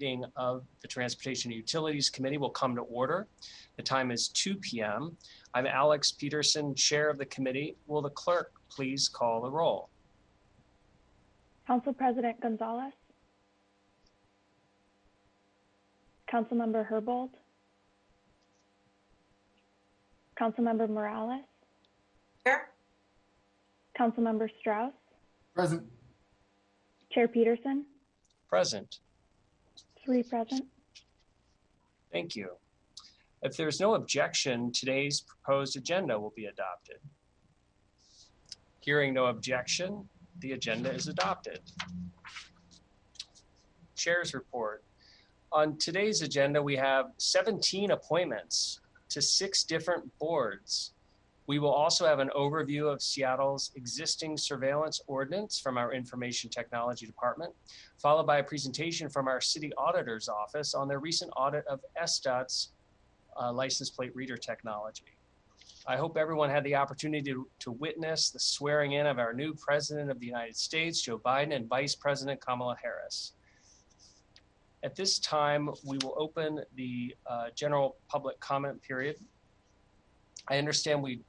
meeting of the Transportation and Utilities Committee will come to order. The time is 2 p.m. I'm Alex Peterson, Chair of the committee. Will the clerk please call the roll? Council President Gonzalez. Councilmember Herbold. Councilmember Morales. Here. Councilmember Strauss. Present. Chair Peterson. Present. 3 present. Thank you. If there's no objection, today's proposed agenda will be adopted. Hearing no objection, the agenda is adopted. Chair's report. On today's agenda, we have 17 appointments to 6 different boards. We will also have an overview of Seattle's existing surveillance ordinance from our Information Technology Department, followed by a presentation from our City Auditor's Office on their recent audit of SDOT's license plate reader technology. I hope everyone had the opportunity to witness the swearing in of our new President of the United States, Joe Biden, and Vice President Kamala Harris. At this time, we will open the general public comment period. I understand we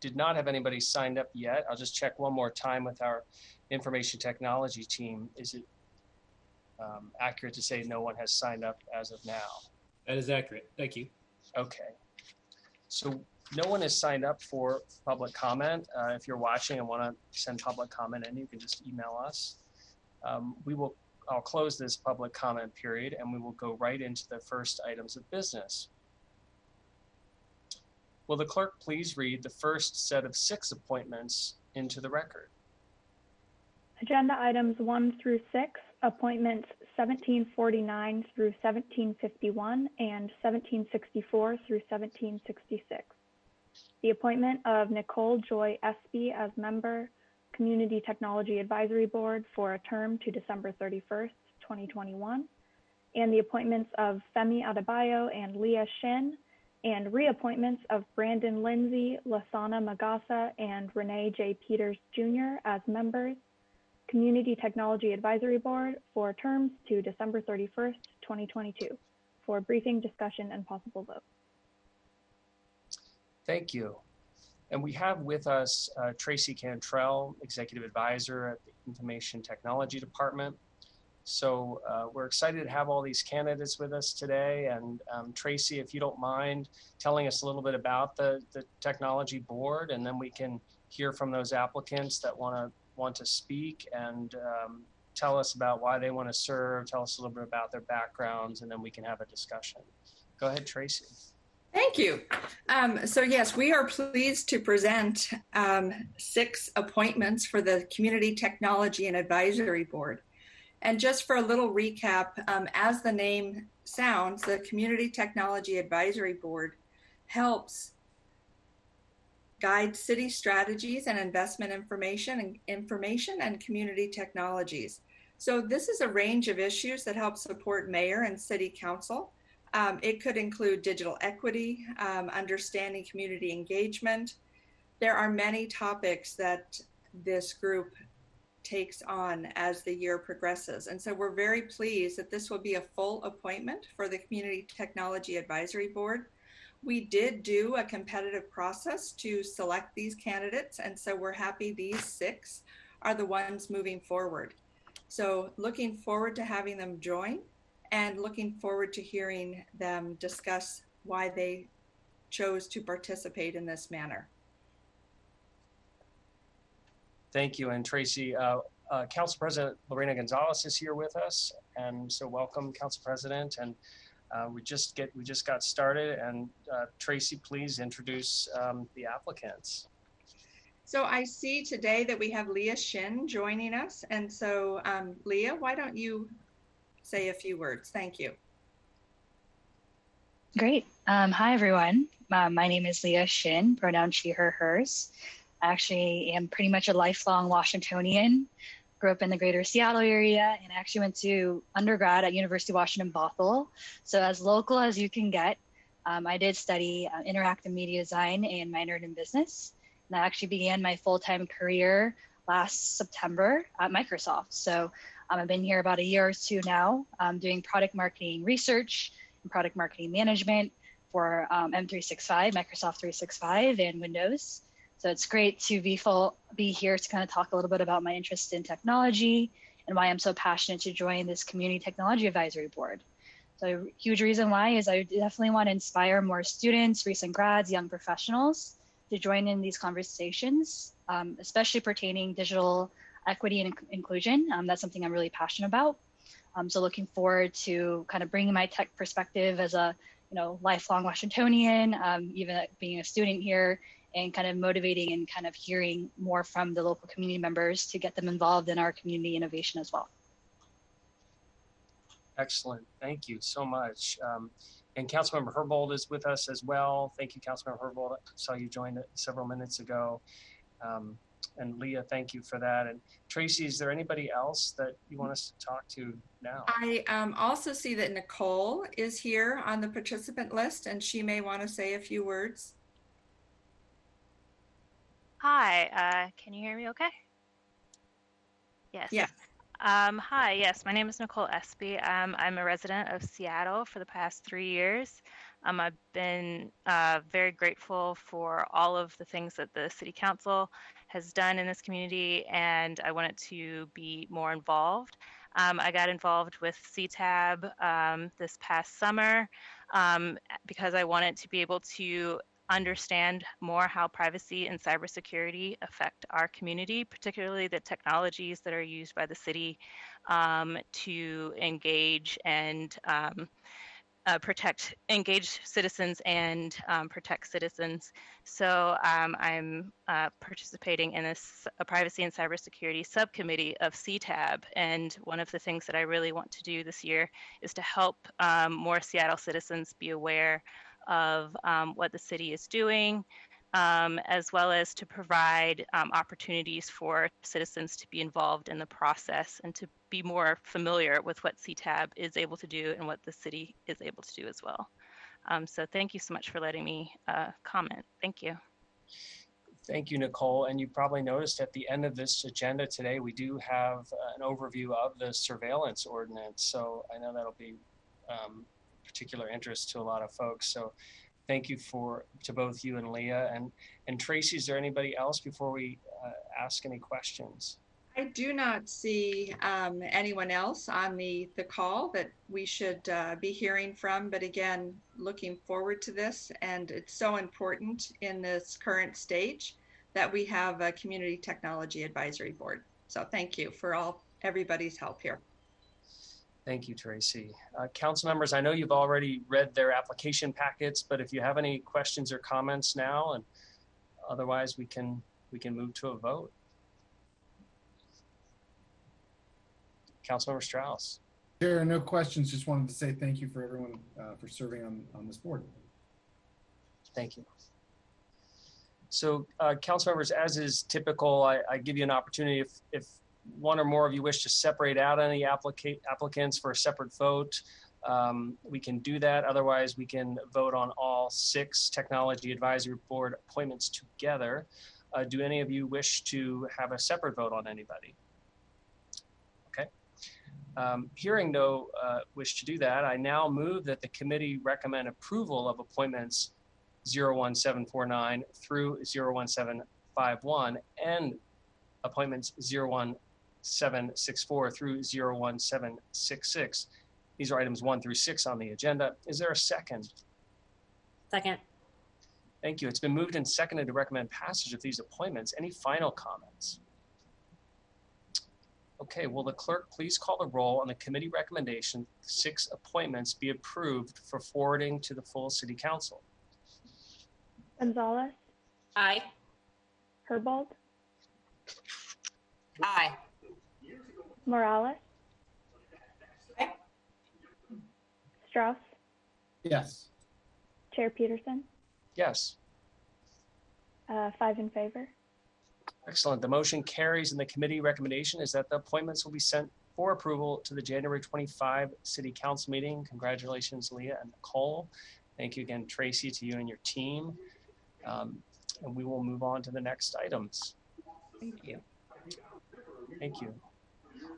did not have anybody signed up yet. I'll just check one more time with our information technology team. Is it accurate to say no one has signed up as of now? That is accurate. Thank you. Okay. So no one has signed up for public comment. If you're watching and want to send public comment in, you can just email us. I'll close this public comment period and we will go right into the first items of business. Will the clerk please read the first set of 6 appointments into the record? Agenda items 1 through 6, appointments 1749 through 1751 and 1764 through 1766. The appointment of Nicole Joy Espy as member, Community Technology Advisory Board for a term to December 31st, 2021, and the appointments of Femi Adebayo and Leah Shin, and reappointments of Brandon Lindsay, Lasana Magasa, and Renee J. Peters Jr. as members, Community Technology Advisory Board for terms to December 31st, 2022, for briefing, discussion, and possible vote. Thank you. And we have with us Tracy Cantrell, Executive Advisor at the Information Technology Department. So we're excited to have all these candidates with us today. And Tracy, if you don't mind telling us a little bit about the technology board, and then we can hear from those applicants that want to speak and tell us about why they want to serve, tell us a little bit about their backgrounds, and then we can have a discussion. Go ahead, Tracy. Thank you. So yes, we are pleased to present 6 appointments for the Community Technology and Advisory Board. And just for a little recap, as the name sounds, the Community Technology Advisory Board helps guide city strategies and investment information and community technologies. So this is a range of issues that help support mayor and city council. It could include digital equity, understanding community engagement. There are many topics that this group takes on as the year progresses. And so we're very pleased that this will be a full appointment for the Community Technology Advisory Board. We did do a competitive process to select these candidates, and so we're happy these 6 are the ones moving forward. So looking forward to having them join and looking forward to hearing them discuss why they chose to participate in this manner. Thank you. And Tracy, Council President Lorena Gonzalez is here with us. And so welcome, Council President. And we just got started. And Tracy, please introduce the applicants. So I see today that we have Leah Shin joining us. And so Leah, why don't you say a few words? Thank you. Great. Hi, everyone. My name is Leah Shin, pronoun she, her, hers. I actually am pretty much a lifelong Washingtonian. Grew up in the greater Seattle area and actually went to undergrad at University of Washington Bothell. So as local as you can get, I did study interactive media design and minored in business. And I actually began my full-time career last September at Microsoft. So I've been here about a year or two now, doing product marketing research and product marketing management for M365, Microsoft 365 and Windows. So it's great to be here to kind of talk a little bit about my interest in technology and why I'm so passionate to join this Community Technology Advisory Board. So a huge reason why is I definitely want to inspire more students, recent grads, young professionals to join in these conversations, especially pertaining digital equity and inclusion. That's something I'm really passionate about. So looking forward to kind of bringing my tech perspective as a lifelong Washingtonian, even being a student here, and kind of motivating and kind of hearing more from the local community members to get them involved in our community innovation as well. Excellent. Thank you so much. And Councilmember Herbold is with us as well. Thank you, Councilmember Herbold. I saw you joined several minutes ago. And Leah, thank you for that. And Tracy, is there anybody else that you want us to talk to now? I also see that Nicole is here on the participant list, and she may want to say a few words. Hi, can you hear me okay? Yes. Yes. Hi, yes, my name is Nicole Espy. I'm a resident of Seattle for the past 3 years. I've been very grateful for all of the things that the City Council has done in this community, and I wanted to be more involved. I got involved with CTAB this past summer because I wanted to be able to understand more how privacy and cybersecurity affect our community, particularly the technologies that are used by the city to engage and engage citizens and protect citizens. So I'm participating in this privacy and cybersecurity subcommittee of CTAB. And one of the things that I really want to do this year is to help more Seattle citizens be aware of what the city is doing, as well as to provide opportunities for citizens to be involved in the process and to be more familiar with what CTAB is able to do and what the city is able to do as well. So thank you so much for letting me comment. Thank you. Thank you, Nicole. And you probably noticed at the end of this agenda today, we do have an overview of the surveillance ordinance. So I know that'll be particular interest to a lot of folks. So thank you to both you and Leah. And Tracy, is there anybody else before we ask any questions? I do not see anyone else on the call that we should be hearing from, but again, looking forward to this. And it's so important in this current stage that we have a Community Technology Advisory Board. So thank you for everybody's help here. Thank you, Tracy. Council members, I know you've already read their application packets, but if you have any questions or comments now, and otherwise we can move to a vote. Councilmember Strauss. Chair, no questions. Just wanted to say thank you for everyone for serving on this board. Thank you. So, council members, as is typical, I give you an opportunity if one or more of you wish to separate out any applicants for a separate vote, we can do that. Otherwise, we can vote on all 6 Technology Advisory Board appointments together. Do any of you wish to have a separate vote on anybody? Okay. Hearing no wish to do that, I now move that the committee recommend approval of appointments 01749 through 01751 and appointments 01764 through 01766. These are items 1 through 6 on the agenda. Is there a second? Second. Thank you. It's been moved and seconded to recommend passage of these appointments. Any final comments? Okay, will the clerk please call the roll on the committee recommendation 6 appointments be approved for forwarding to the full city council? Gonzalez, Aye. Herbold, Aye. Morales, Aye. Strauss, Yes. Chair Peterson, Yes. 5 in favor. Excellent. The motion carries, and the committee recommendation is that the appointments will be sent for approval to the January 25 City Council meeting. Congratulations, Leah and Nicole. Thank you again, Tracy, to you and your team. And we will move on to the next items. Thank you. Thank you.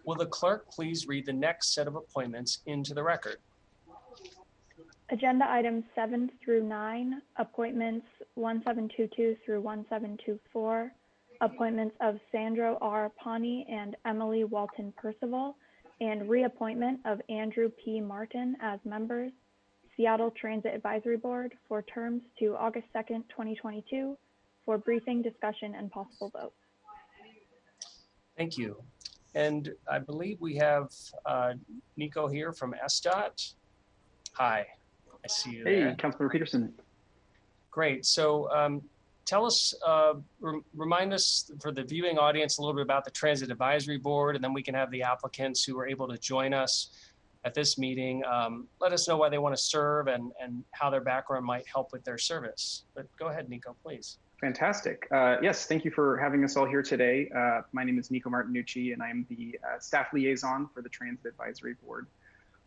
Will the clerk please read the next set of appointments into the record? Agenda items 7 through 9, appointments 1722 through 1724, appointments of Sandro R. Pawnee and Emily Walton Percival, and reappointment of Andrew P. Martin as members, Seattle Transit Advisory Board for terms to August 2nd, 2022, for briefing, discussion, and possible vote. Thank you. And I believe we have Nico here from SDOT. Hi, I see you there. Hey, Councilmember Peterson. Great. So tell us, remind us for the viewing audience a little bit about the Transit Advisory Board, and then we can have the applicants who are able to join us at this meeting. Let us know why they want to serve and how their background might help with their service. But go ahead, Nico, please. Fantastic. Yes, thank you for having us all here today. My name is Nico Martinucci, and I'm the staff liaison for the Transit Advisory Board.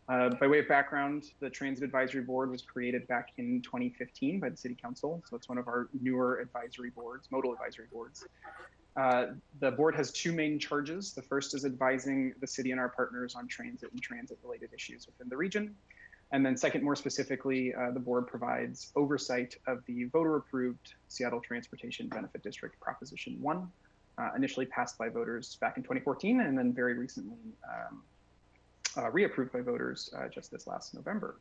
By way of background, the Transit Advisory Board was created back in 2015 by the City Council, so it's one of our newer advisory boards, modal advisory boards. The board has two main charges. The first is advising the city and our partners on transit and transit-related issues within the region. And then second, more specifically, the board provides oversight of the voter-approved Seattle Transportation Benefit District Proposition 1, initially passed by voters back in 2014, and then very recently reapproved by voters just this last November.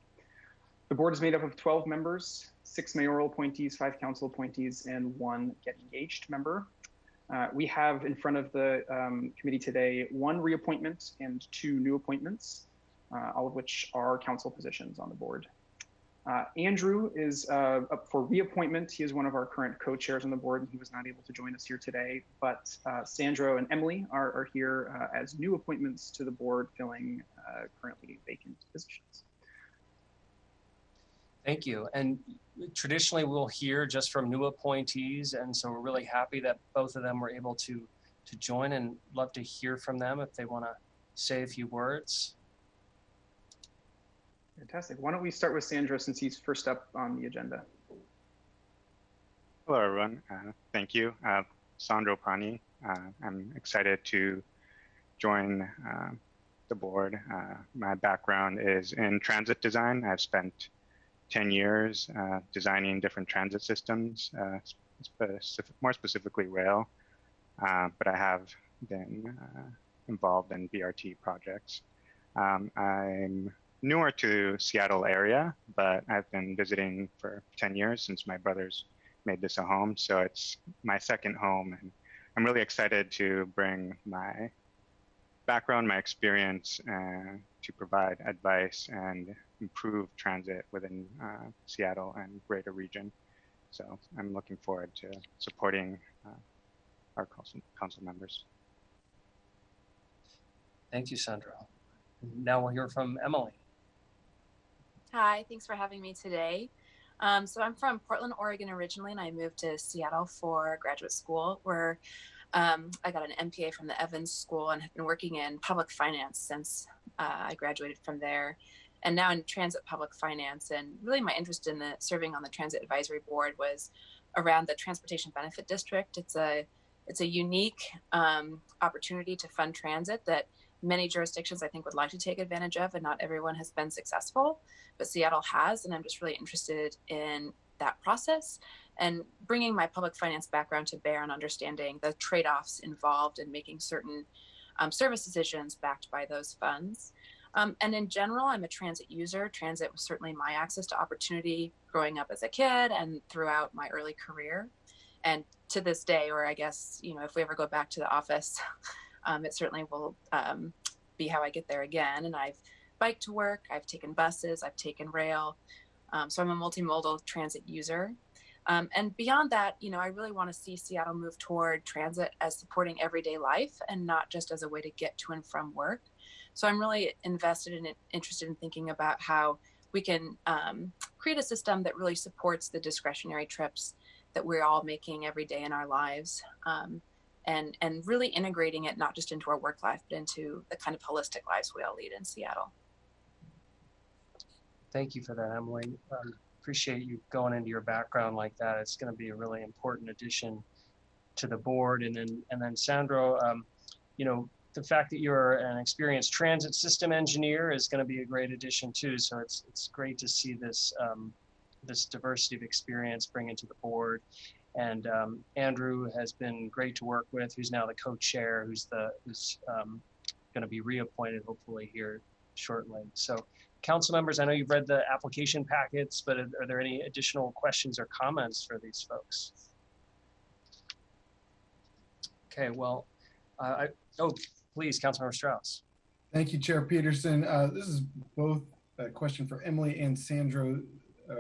The board is made up of 12 members, 6 mayoral appointees, 5 council appointees, and 1 Get Engaged member. We have in front of the committee today 1 reappointment and 2 new appointments, all of which are council positions on the board. Andrew is up for reappointment. He is one of our current co-chairs on the board, and he was not able to join us here today, but Sandro and Emily are here as new appointments to the board, filling currently vacant positions. Thank you. And traditionally we'll hear just from new appointees, and so we're really happy that both of them were able to join, and love to hear from them if they want to say a few words. Fantastic. Why don't we start with Sandro, since he's first up on the agenda. Hello, everyone. Thank you. Sandro Pawnee. I'm excited to join the board. My background is in transit design. I've spent 10 years designing different transit systems, more specifically rail, but I have been involved in BRT projects. I'm newer to Seattle area, but I've been visiting for 10 years since my brothers made this a home. So it's my second home, and I'm really excited to bring my background, my experience to provide advice and improve transit within Seattle and greater region. So I'm looking forward to supporting our council members. Thank you, Sandro. Now we'll hear from Emily. Hi, thanks for having me today. So I'm from Portland, Oregon originally, and I moved to Seattle for graduate school, where I got an MPA from the Evans School and have been working in public finance since I graduated from there, and now in transit public finance. And really my interest in serving on the Transit Advisory Board was around the Transportation Benefit District. It's a unique opportunity to fund transit that many jurisdictions I think would like to take advantage of, and not everyone has been successful, but Seattle has, and I'm just really interested in that process and bringing my public finance background to bear on understanding the trade-offs involved in making certain service decisions backed by those funds. And in general, I'm a transit user. Transit was certainly my access to opportunity growing up as a kid and throughout my early career. And to this day, or I guess, if we ever go back to the office, it certainly will be how I get there again. And I've biked to work, I've taken buses, I've taken rail. So I'm a multimodal transit user. And beyond that, I really want to see Seattle move toward transit as supporting everyday life and not just as a way to get to and from work. So I'm really invested in it, interested in thinking about how we can create a system that really supports the discretionary trips that we're all making every day in our lives. And really integrating it not just into our work life, but into the kind of holistic lives we all lead in Seattle. Thank you for that, Emily. Appreciate you going into your background like that. It's going to be a really important addition to the board. And then Sandro, you know, the fact that you're an experienced transit system engineer is going to be a great addition too. So it's great to see this this diversity of experience bring into the board. And Andrew has been great to work with, who's now the co-chair, who's going to be reappointed hopefully here shortly. So council members, I know you've read the application packets, but are there any additional questions or comments for these folks? Okay, well, please, Councilmember Strauss. Thank you, Chair Peterson. This is both a question for Emily and Sandro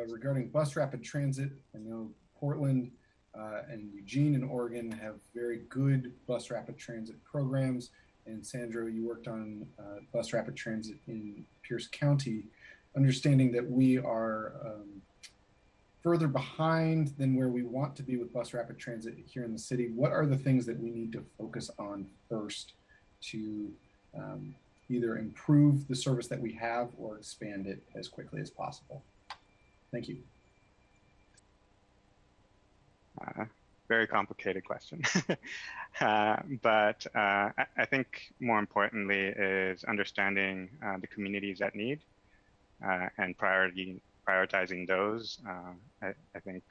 regarding bus rapid transit. I know Portland and Eugene in Oregon have very good bus rapid transit programs. And Sandro, you worked on bus rapid transit in Pierce County. Understanding that we are further behind than where we want to be with bus rapid transit here in the city, what are the things that we need to focus on first to either improve the service that we have or expand it as quickly as possible? Thank you. Very complicated question. But I think more importantly is understanding the communities that need and prioritizing those. I think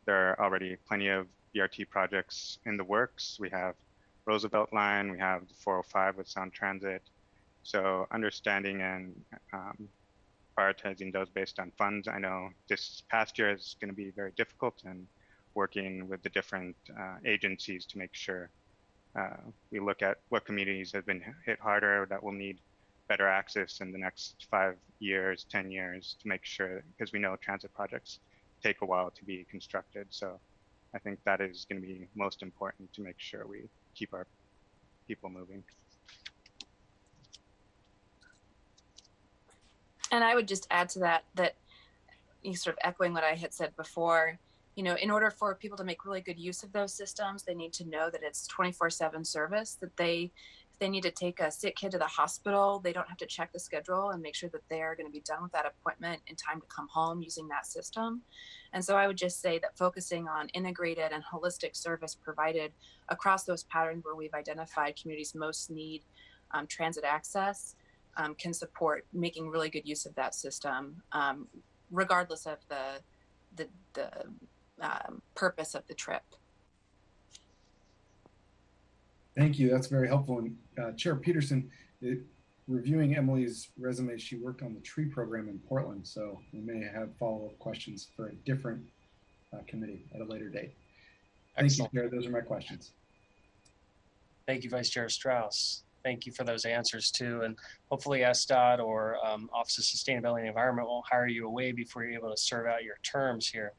there are already plenty of BRT projects in the works. We have Roosevelt Line, we have the 405 with Sound Transit. So understanding and prioritizing those based on funds. I know this past year is going to be very difficult, and working with the different agencies to make sure we look at what communities have been hit harder that will need better access in the next 5 years, 10 years to make sure, because we know transit projects take a while to be constructed. So I think that is going to be most important to make sure we keep our people moving. And I would just add to that, you sort of echoing what I had said before, you know, in order for people to make really good use of those systems, they need to know that it's 24/7 service, that if they need to take a sick kid to the hospital, they don't have to check the schedule and make sure that they're going to be done with that appointment in time to come home using that system. And so I would just say that focusing on integrated and holistic service provided across those patterns where we've identified communities most need transit access can support making really good use of that system, regardless of the purpose of the trip. Thank you. That's very helpful. And Chair Peterson, reviewing Emily's resume, she worked on the tree program in Portland, so we may have follow-up questions for a different committee at a later date. Excellent. Thank you, Chair. Those are my questions. Thank you, Vice Chair Strauss. Thank you for those answers too. And hopefully SDOT or Office of Sustainability and Environment won't hire you away before you're able to serve out your terms here.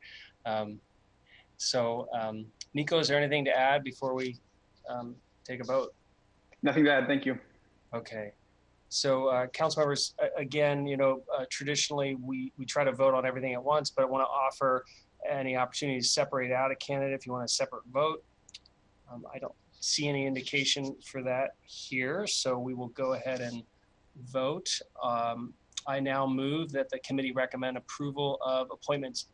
Nico, is there anything to add before we take a vote? Nothing to add, thank you. Okay. So council members, again, you know, traditionally we try to vote on everything at once, but I want to offer any opportunity to separate out a candidate if you want a separate vote. I don't see any indication for that here, so we will go ahead and vote. I now move that the committee recommend approval of appointments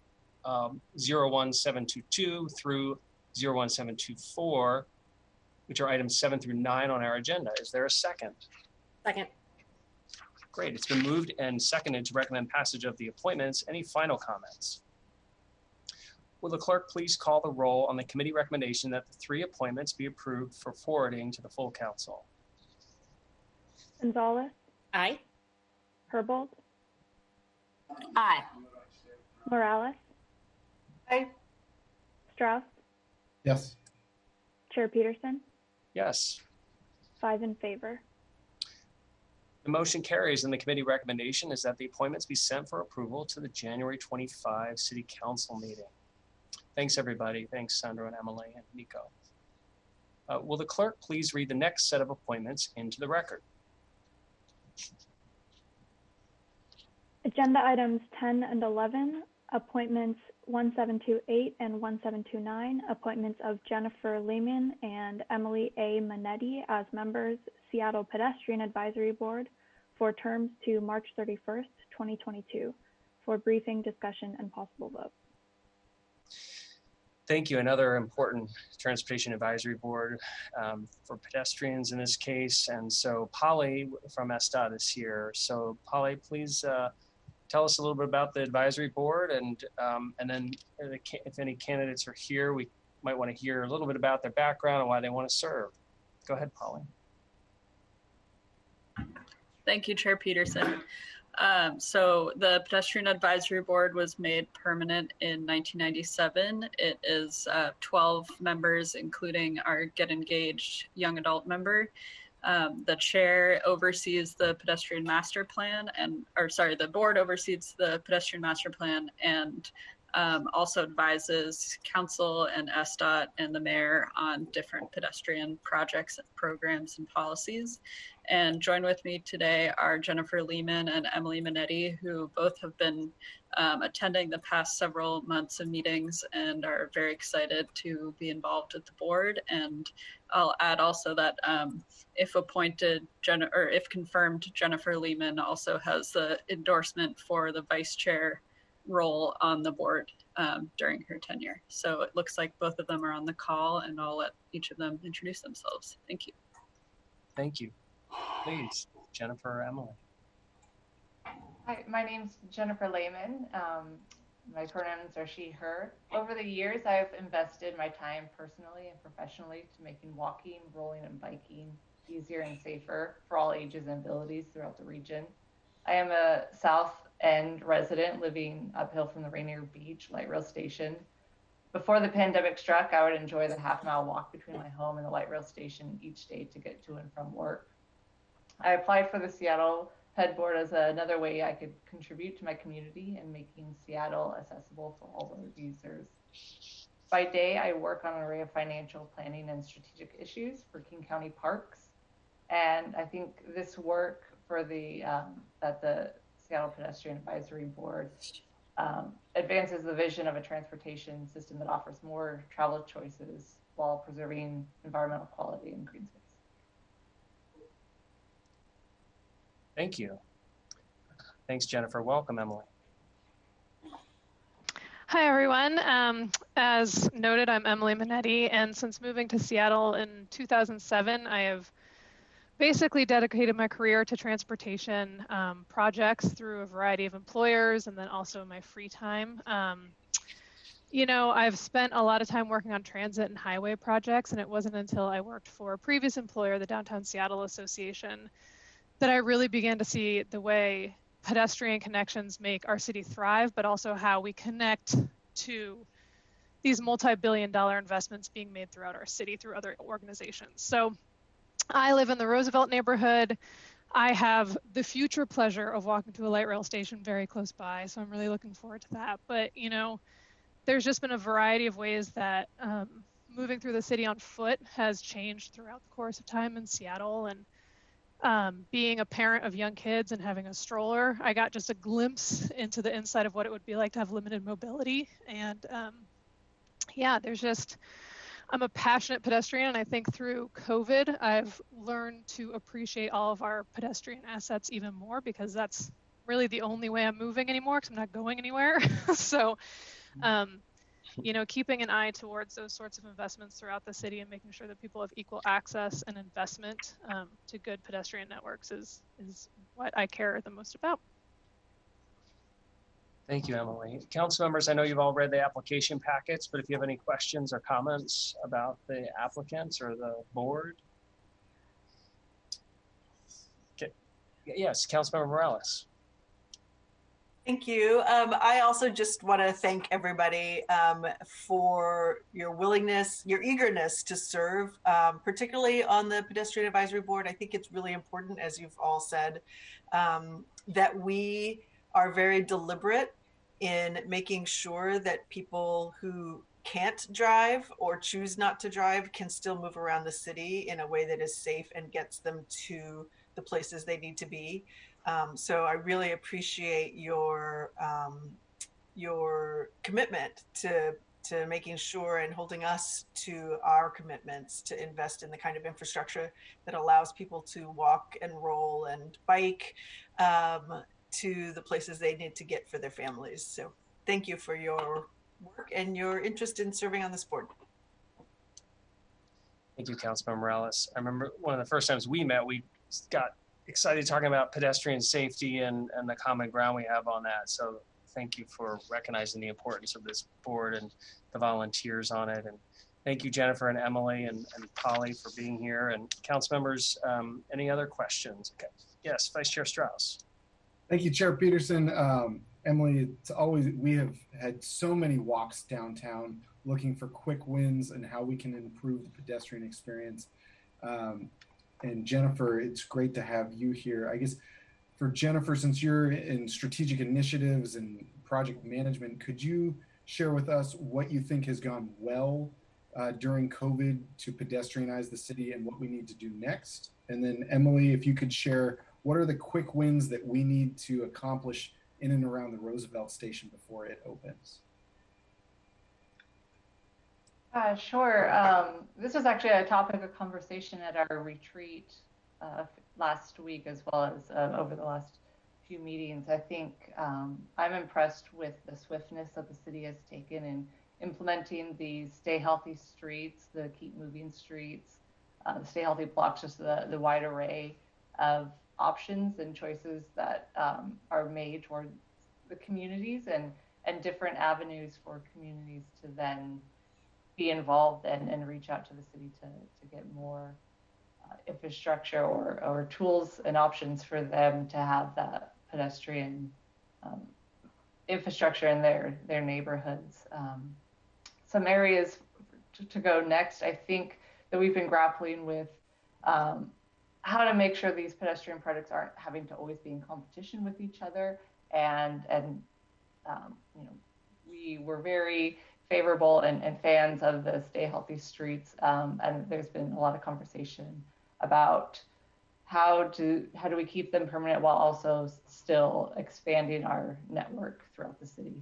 01722 through 01724, which are items 7 through 9 on our agenda. Is there a second? Second. Great. It's been moved and seconded to recommend passage of the appointments. Any final comments? Will the clerk please call the roll on the committee recommendation that the 3 appointments be approved for forwarding to the full council? Gonzalez, Aye. Herbold, Aye. Morales, Aye. Strauss, Yes. Chair Peterson, Yes. 5 in favor. The motion carries, and the committee recommendation is that the appointments be sent for approval to the January 25 City Council meeting. Thanks, everybody. Thanks, Sandra and Emily and Nico. Will the clerk please read the next set of appointments into the record? Agenda items 10 and 11, appointments 1728 and 1729, appointments of Jennifer Lehman and Emily A. Manetti as members, Seattle Pedestrian Advisory Board, for terms to March 31st, 2022, for briefing, discussion, and possible vote. Thank you. Another important transportation advisory board for pedestrians in this case. And so Polly from SDOT is here. So Polly, please tell us a little bit about the advisory board, and then if any candidates are here, we might want to hear a little bit about their background and why they want to serve. Go ahead, Polly. Thank you, Chair Peterson. So the Pedestrian Advisory Board was made permanent in 1997. It is 12 members, including our Get Engaged young adult member. The chair oversees the pedestrian master plan the board oversees the pedestrian master plan and also advises council and SDOT and the mayor on different pedestrian projects, programs, and policies. And join with me today are Jennifer Lehman and Emily Minetti, who both have been attending the past several months of meetings and are very excited to be involved with the board. And I'll add also that if appointed, if confirmed, Jennifer Lehman also has the endorsement for the vice chair role on the board during her tenure. So it looks like both of them are on the call, and I'll let each of them introduce themselves. Thank you. Thank you. Please, Jennifer or Emily. Hi, my name's Jennifer Lehman. My pronouns are she, her. Over the years, I've invested my time personally and professionally to making walking, rolling, and biking easier and safer for all ages and abilities throughout the region. I am a South End resident living uphill from the Rainier Beach light rail station. Before the pandemic struck, I would enjoy the half-mile walk between my home and the light rail station each day to get to and from work. I applied for the Seattle Ped Board as another way I could contribute to my community and making Seattle accessible for all road users. By day, I work on an array of financial planning and strategic issues for King County Parks. And I think this work for that the Seattle Pedestrian Advisory Board advances the vision of a transportation system that offers more travel choices while preserving environmental quality and green space. Thank you. Thanks, Jennifer. Welcome, Emily. Hi, everyone. As noted, I'm Emily Minetti, and since moving to Seattle in 2007, I have basically dedicated my career to transportation projects through a variety of employers and then also my free time. You know, I've spent a lot of time working on transit and highway projects, and it wasn't until I worked for a previous employer, the Downtown Seattle Association, that I really began to see the way pedestrian connections make our city thrive, but also how we connect to these multi-billion-dollar investments being made throughout our city through other organizations. So I live in the Roosevelt neighborhood. I have the future pleasure of walking to a light rail station very close by, so I'm really looking forward to that. But, you know, there's just been a variety of ways that moving through the city on foot has changed throughout the course of time in Seattle. And being a parent of young kids and having a stroller, I got just a glimpse into the inside of what it would be like to have limited mobility. And yeah, I'm a passionate pedestrian, and I think through COVID, I've learned to appreciate all of our pedestrian assets even more, because that's really the only way I'm moving anymore, because I'm not going anywhere. So, you know, keeping an eye towards those sorts of investments throughout the city and making sure that people have equal access and investment to good pedestrian networks is what I care the most about. Thank you, Emily. Council members, I know you've all read the application packets, but if you have any questions or comments about the applicants or the board. Okay. Yes, Councilmember Morales. Thank you. I also just want to thank everybody for your willingness, your eagerness to serve, particularly on the Pedestrian Advisory Board. I think it's really important, as you've all said, that we are very deliberate in making sure that people who can't drive or choose not to drive can still move around the city in a way that is safe and gets them to the places they need to be. So I really appreciate your commitment to making sure and holding us to our commitments to invest in the kind of infrastructure that allows people to walk and roll and bike to the places they need to get for their families. So thank you for your work and your interest in serving on this board. Thank you, Councilmember Morales. I remember one of the first times we met, we got excited talking about pedestrian safety and the common ground we have on that. So thank you for recognizing the importance of this board and the volunteers on it. And thank you, Jennifer and Emily and Polly for being here. And council members, any other questions? Okay. Yes, Vice Chair Strauss. Thank you, Chair Peterson. Emily, it's always, we have had so many walks downtown looking for quick wins and how we can improve the pedestrian experience. And Jennifer, it's great to have you here. I guess for Jennifer, since you're in strategic initiatives and project management, could you share with us what you think has gone well during COVID to pedestrianize the city and what we need to do next? And then Emily, if you could share, what are the quick wins that we need to accomplish in and around the Roosevelt station before it opens? Sure. This was actually a topic of conversation at our retreat last week, as well as over the last few meetings. I think I'm impressed with the swiftness that the city has taken in implementing the Stay Healthy Streets, the Keep Moving Streets, the Stay Healthy Blocks, just the wide array of options and choices that are made toward the communities and different avenues for communities to then be involved and reach out to the city to get more infrastructure or tools and options for them to have that pedestrian infrastructure in their neighborhoods. Some areas to go next, I think that we've been grappling with how to make sure these pedestrian projects aren't having to always be in competition with each other. And you know, we were very favorable and fans of the Stay Healthy Streets, and there's been a lot of conversation about how do we keep them permanent while also still expanding our network throughout the city.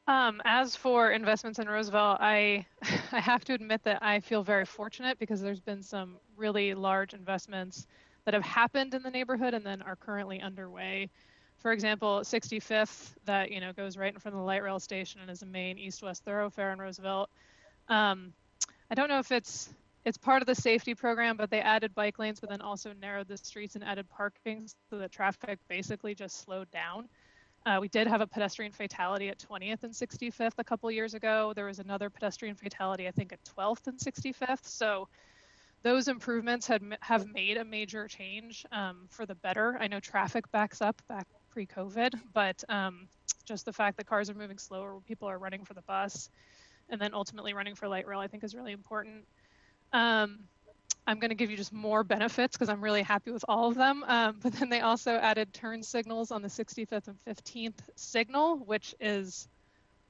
As for investments in Roosevelt, I have to admit that I feel very fortunate because there's been some really large investments that have happened in the neighborhood and then are currently underway. For example, 65th, that goes right in front of the light rail station and is a main east-west thoroughfare in Roosevelt. I don't know if it's part of the safety program, but they added bike lanes, but then also narrowed the streets and added parking so that traffic basically just slowed down. We did have a pedestrian fatality at 20th and 65th a couple years ago. There was another pedestrian fatality, I think, at 12th and 65th. So those improvements have made a major change for the better. I know traffic backs up back pre-COVID, but just the fact that cars are moving slower, people are running for the bus, and then ultimately running for light rail, I think is really important. I'm going to give you just more benefits because I'm really happy with all of them. But then they also added turn signals on the 65th and 15th signal, which is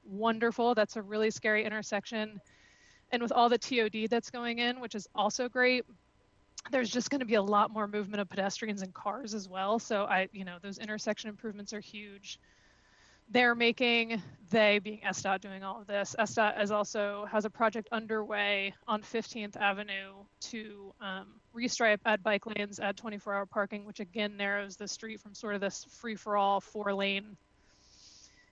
wonderful. That's a really scary intersection. And with all the TOD that's going in, which is also great, there's just going to be a lot more movement of pedestrians and cars as well. So those intersection improvements are huge. They being SDOT doing all of this. SDOT has a project underway on 15th Avenue to restripe, add bike lanes, add 24-hour parking, which again narrows the street from sort of this free-for-all 4-lane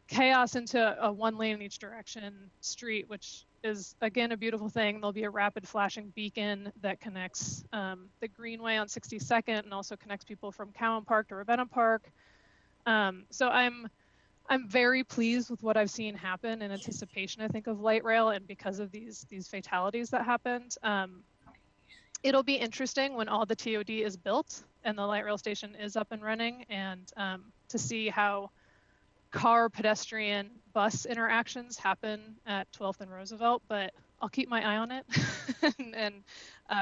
chaos into a 1-lane in each direction street, which is again a beautiful thing. There'll be a rapid flashing beacon that connects the Greenway on 62nd and also connects people from Cowan Park to Ravenna Park. So I'm very pleased with what I've seen happen in anticipation, I think, of light rail and because of these fatalities that happened. It'll be interesting when all the TOD is built and the light rail station is up and running, and to see how car, pedestrian, bus interactions happen at 12th and Roosevelt, but I'll keep my eye on it and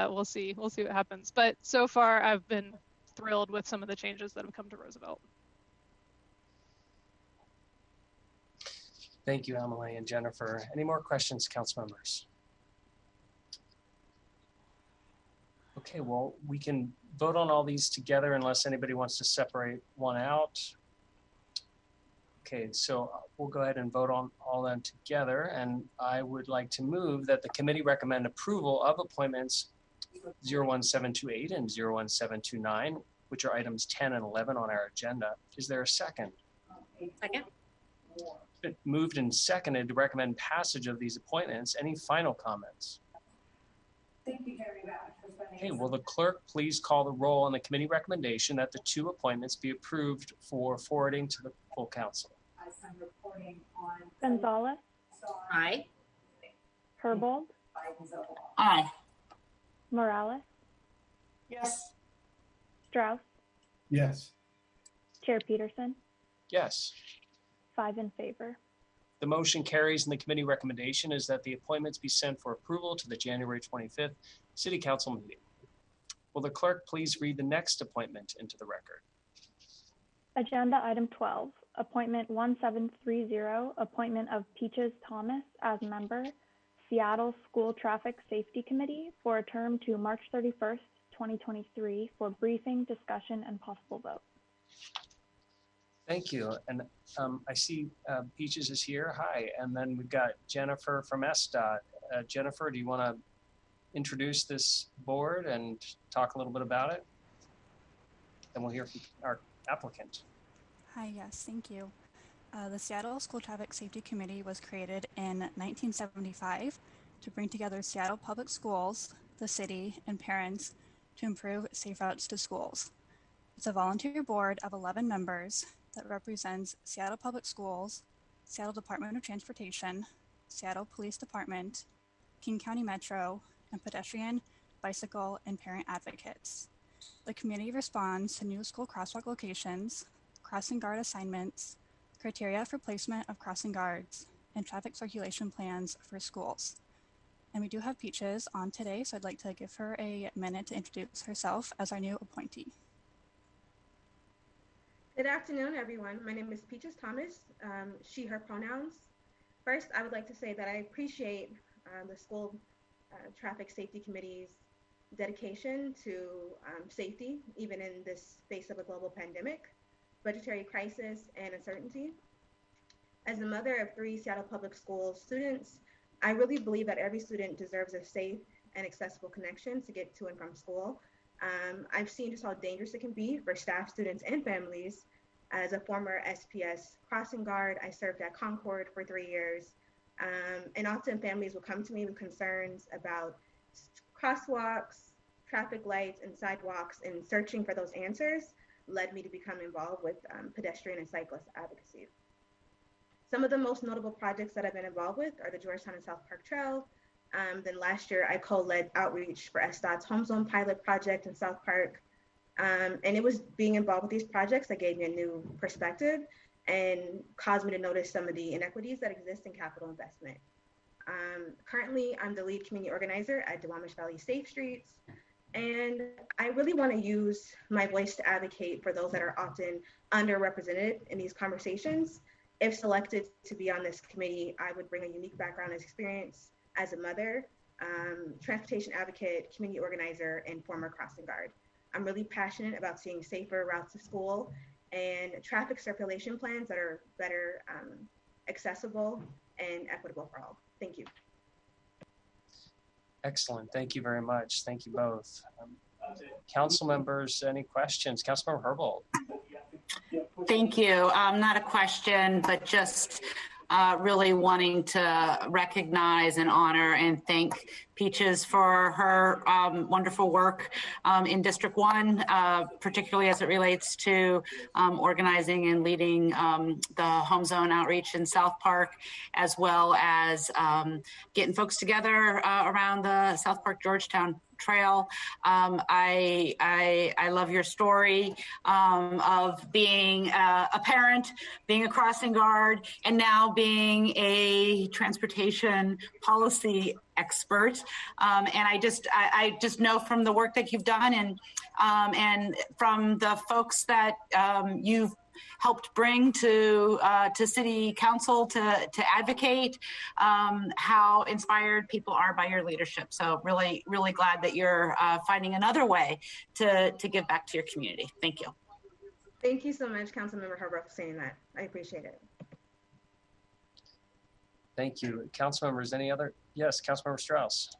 we'll see what happens. But so far I've been thrilled with some of the changes that have come to Roosevelt. Thank you, Emily and Jennifer. Any more questions, council members? Okay, well, we can vote on all these together unless anybody wants to separate one out. Okay, so we'll go ahead and vote on all of them together. And I would like to move that the committee recommend approval of appointments 01728 and 01729, which are items 10 and 11 on our agenda. Is there a second? Second. Been moved and seconded to recommend passage of these appointments. Any final comments? Okay, will the clerk please call the roll on the committee recommendation that the 2 appointments be approved for forwarding to the full council? Gonzalez, Aye. Herbold, Aye. Morales, Yes. Strauss, Yes. Chair Peterson, Yes. 5 in favor. The motion carries, and the committee recommendation is that the appointments be sent for approval to the January 25th City Council meeting. Will the clerk please read the next appointment into the record? Agenda item 12, appointment 1730, appointment of Peaches Thomas as member, Seattle School Traffic Safety Committee for a term to March 31st, 2023 for briefing, discussion, and possible vote. Thank you. And I see Peaches is here. Hi. And then we've got Jennifer from SDOT. Jennifer, do you want to introduce this board and talk a little bit about it? And we'll hear from our applicant. Hi, yes, thank you. The Seattle School Traffic Safety Committee was created in 1975 to bring together Seattle public schools, the city, and parents to improve safe routes to schools. It's a volunteer board of 11 members that represents Seattle Public Schools, Seattle Department of Transportation, Seattle Police Department, King County Metro, and pedestrian, bicycle, and parent advocates. The committee responds to new school crosswalk locations, crossing guard assignments, criteria for placement of crossing guards, and traffic circulation plans for schools. And we do have Peaches on today, so I'd like to give her a minute to introduce herself as our new appointee. Good afternoon, everyone. My name is Peaches Thomas, she, her pronouns. First, I would like to say that I appreciate the School Traffic Safety Committee's dedication to safety, even in this face of a global pandemic, budgetary crisis, and uncertainty. As the mother of 3 Seattle Public Schools students, I really believe that every student deserves a safe and accessible connection to get to and from school. I've seen just how dangerous it can be for staff, students, and families. As a former SPS crossing guard, I served at Concord for 3 years. And often families will come to me with concerns about crosswalks, traffic lights, and sidewalks, and searching for those answers led me to become involved with pedestrian and cyclist advocacy. Some of the most notable projects that I've been involved with are the Georgetown and South Park Trail. Then last year, I co-led outreach for SDOT's Home Zone pilot project in South Park. And it was being involved with these projects that gave me a new perspective and caused me to notice some of the inequities that exist in capital investment. Currently, I'm the lead community organizer at Duwamish Valley Safe Streets. And I really want to use my voice to advocate for those that are often underrepresented in these conversations. If selected to be on this committee, I would bring a unique background and experience as a mother, transportation advocate, community organizer, and former crossing guard. I'm really passionate about seeing safer routes to school and traffic circulation plans that are better accessible and equitable for all. Thank you. Excellent. Thank you very much. Thank you both. Council members, any questions? Councilmember Herbold. Thank you. Not a question, but just really wanting to recognize and honor and thank Peaches for her wonderful work in District 1, particularly as it relates to organizing and leading the home zone outreach in South Park, as well as getting folks together around the South Park Georgetown Trail. I love your story of being a parent, being a crossing guard, and now being a transportation policy expert. And I just know from the work that you've done and from the folks that you've helped bring to City Council to advocate, how inspired people are by your leadership. So really, really glad that you're finding another way to give back to your community. Thank you. Thank you so much, Councilmember Herbert, for saying that. I appreciate it. Thank you. Council members, any other? Yes, Councilmember Strauss.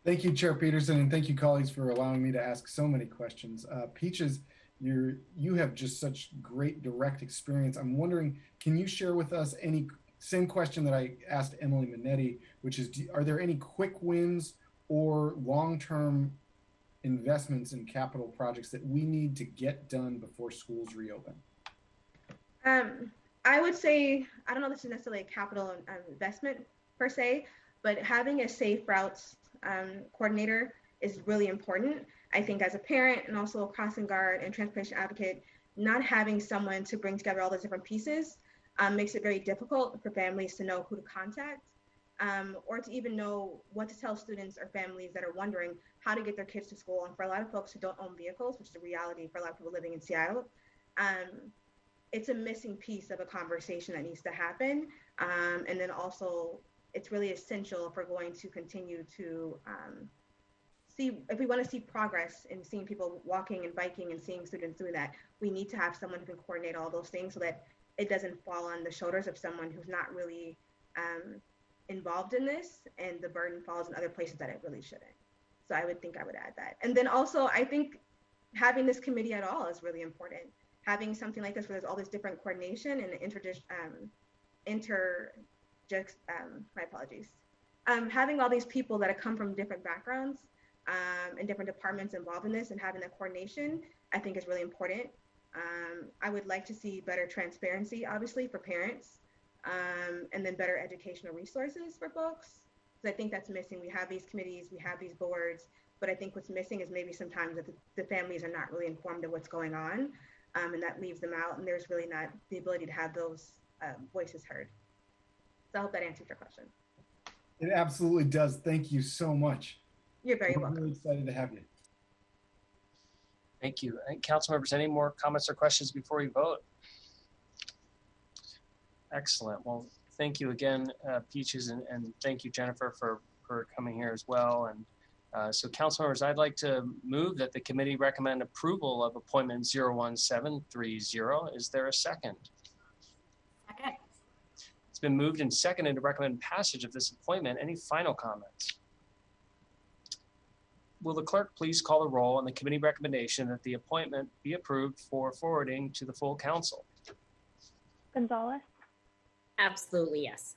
Thank you, Chair Peterson, and thank you, colleagues, for allowing me to ask so many questions. Peaches, you have just such great direct experience. I'm wondering, can you share with us any, same question that I asked Emily Minetti, which is, are there any quick wins or long-term investments in capital projects that we need to get done before schools reopen? I would say, I don't know if this is necessarily a capital investment per se, but having a safe routes coordinator is really important. I think as a parent and also a crossing guard and transportation advocate, not having someone to bring together all those different pieces makes it very difficult for families to know who to contact or to even know what to tell students or families that are wondering how to get their kids to school. And for a lot of folks who don't own vehicles, which is a reality for a lot of people living in Seattle, it's a missing piece of a conversation that needs to happen. And then also, it's really essential if we're going to continue to if we want to see progress in seeing people walking and biking and seeing students doing that, we need to have someone who can coordinate all those things so that it doesn't fall on the shoulders of someone who's not really involved in this, and the burden falls in other places that it really shouldn't. So I would add that. And then also, I think having this committee at all is really important. Having something like this where there's all this different coordination and having all these people that have come from different backgrounds and different departments involved in this and having that coordination, I think is really important. I would like to see better transparency, obviously, for parents, and then better educational resources for folks. Because I think that's missing. We have these committees, we have these boards, but I think what's missing is maybe sometimes that the families are not really informed of what's going on, and that leaves them out, and there's really not the ability to have those voices heard. So I hope that answers your question. It absolutely does. Thank you so much. You're very welcome. I'm really excited to have you. Thank you. Council members, any more comments or questions before we vote? Excellent. Well, thank you again, Peaches, and thank you, Jennifer, for coming here as well. And so council members, I'd like to move that the committee recommend approval of appointment 01730. Is there a second? Second. It's been moved and seconded to recommend passage of this appointment. Any final comments? Will the clerk please call the roll on the committee recommendation that the appointment be approved for forwarding to the full council? Gonzalez? Absolutely, yes.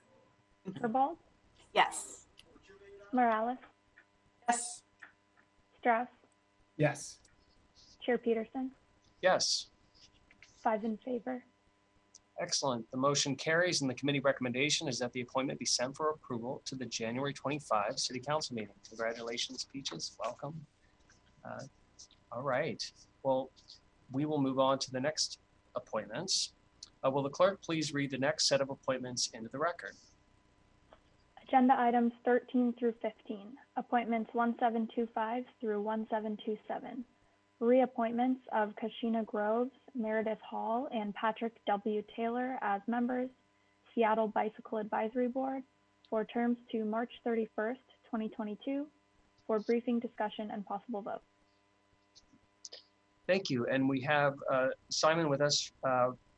Herbold? Yes. Morales? Yes. Strauss? Yes. Chair Peterson? Yes. 5 in favor. Excellent. The motion carries, and the committee recommendation is that the appointment be sent for approval to the January 25 City Council meeting. Congratulations, Peaches. Welcome. All right. Well, we will move on to the next appointments. Will the clerk please read the next set of appointments into the record? Agenda items 13 through 15, appointments 1725 through 1727. Reappointments of Kashina Groves, Meredith Hall, and Patrick W. Taylor as members, Seattle Bicycle Advisory Board, for terms to March 31st, 2022, for briefing, discussion, and possible vote. Thank you. And we have Simon with us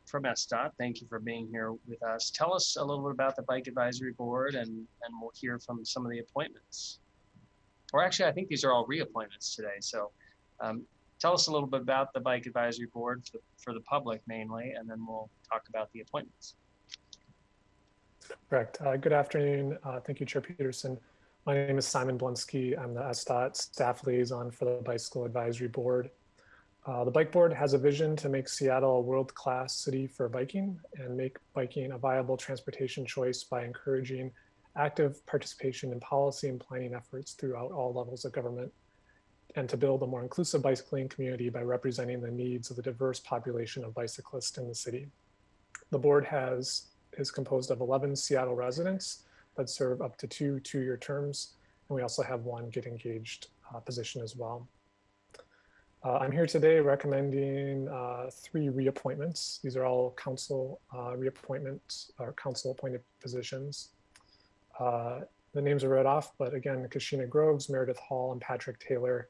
from SDOT. Thank you for being here with us. Tell us a little bit about the Bike Advisory Board, and we'll hear from some of the appointments. Or actually, I think these are all reappointments today. So tell us a little bit about the Bike Advisory Board for the public mainly, and then we'll talk about the appointments. Correct. Good afternoon. Thank you, Chair Peterson. My name is Simon Blonsky. I'm the SDOT staff liaison for the Bicycle Advisory Board. The Bike Board has a vision to make Seattle a world-class city for biking and make biking a viable transportation choice by encouraging active participation in policy and planning efforts throughout all levels of government, and to build a more inclusive bicycling community by representing the needs of the diverse population of bicyclists in the city. The board is composed of 11 Seattle residents that serve up to 2 two-year terms, and we also have 1 Get Engaged position as well. I'm here today recommending 3 reappointments. These are all council reappointments or council appointed positions. The names are read off, but again, Kashina Groves, Meredith Hall, and Patrick Taylor,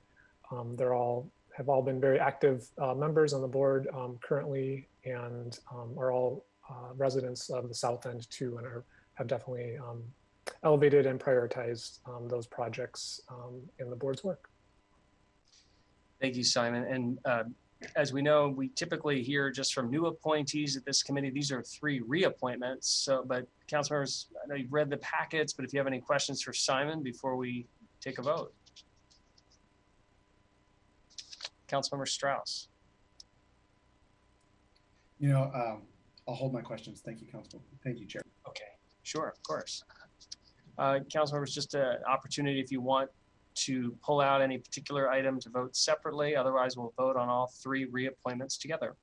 have all been very active members on the board currently, and are all residents of the South End too, and have definitely elevated and prioritized those projects in the board's work. Thank you, Simon. And as we know, we typically hear just from new appointees at this committee. These are 3 reappointments. So, but council members, I know you've read the packets, but if you have any questions for Simon before we take a vote. Councilmember Strauss. You know, I'll hold my questions. Thank you, Council. Thank you, Chair. Okay, sure, of course. Council members, just an opportunity if you want to pull out any particular item to vote separately. Otherwise, we'll vote on all 3 reappointments together.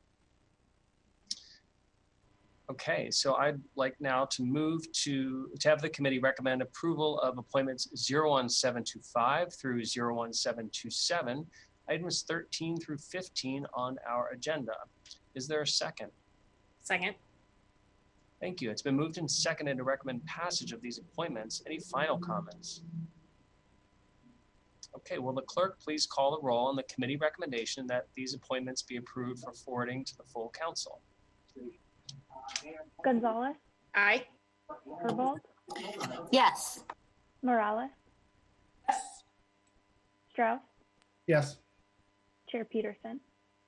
Okay, so I'd like now to move to have the committee recommend approval of appointments 01725 through 01727, items 13 through 15 on our agenda. Is there a second? Second. Thank you. It's been moved and seconded to recommend passage of these appointments. Any final comments? Okay, will the clerk please call the roll on the committee recommendation that these appointments be approved for forwarding to the full council? Gonzalez, Aye. Herbold, Yes. Morales, Yes. Strauss, Yes. Chair Peterson,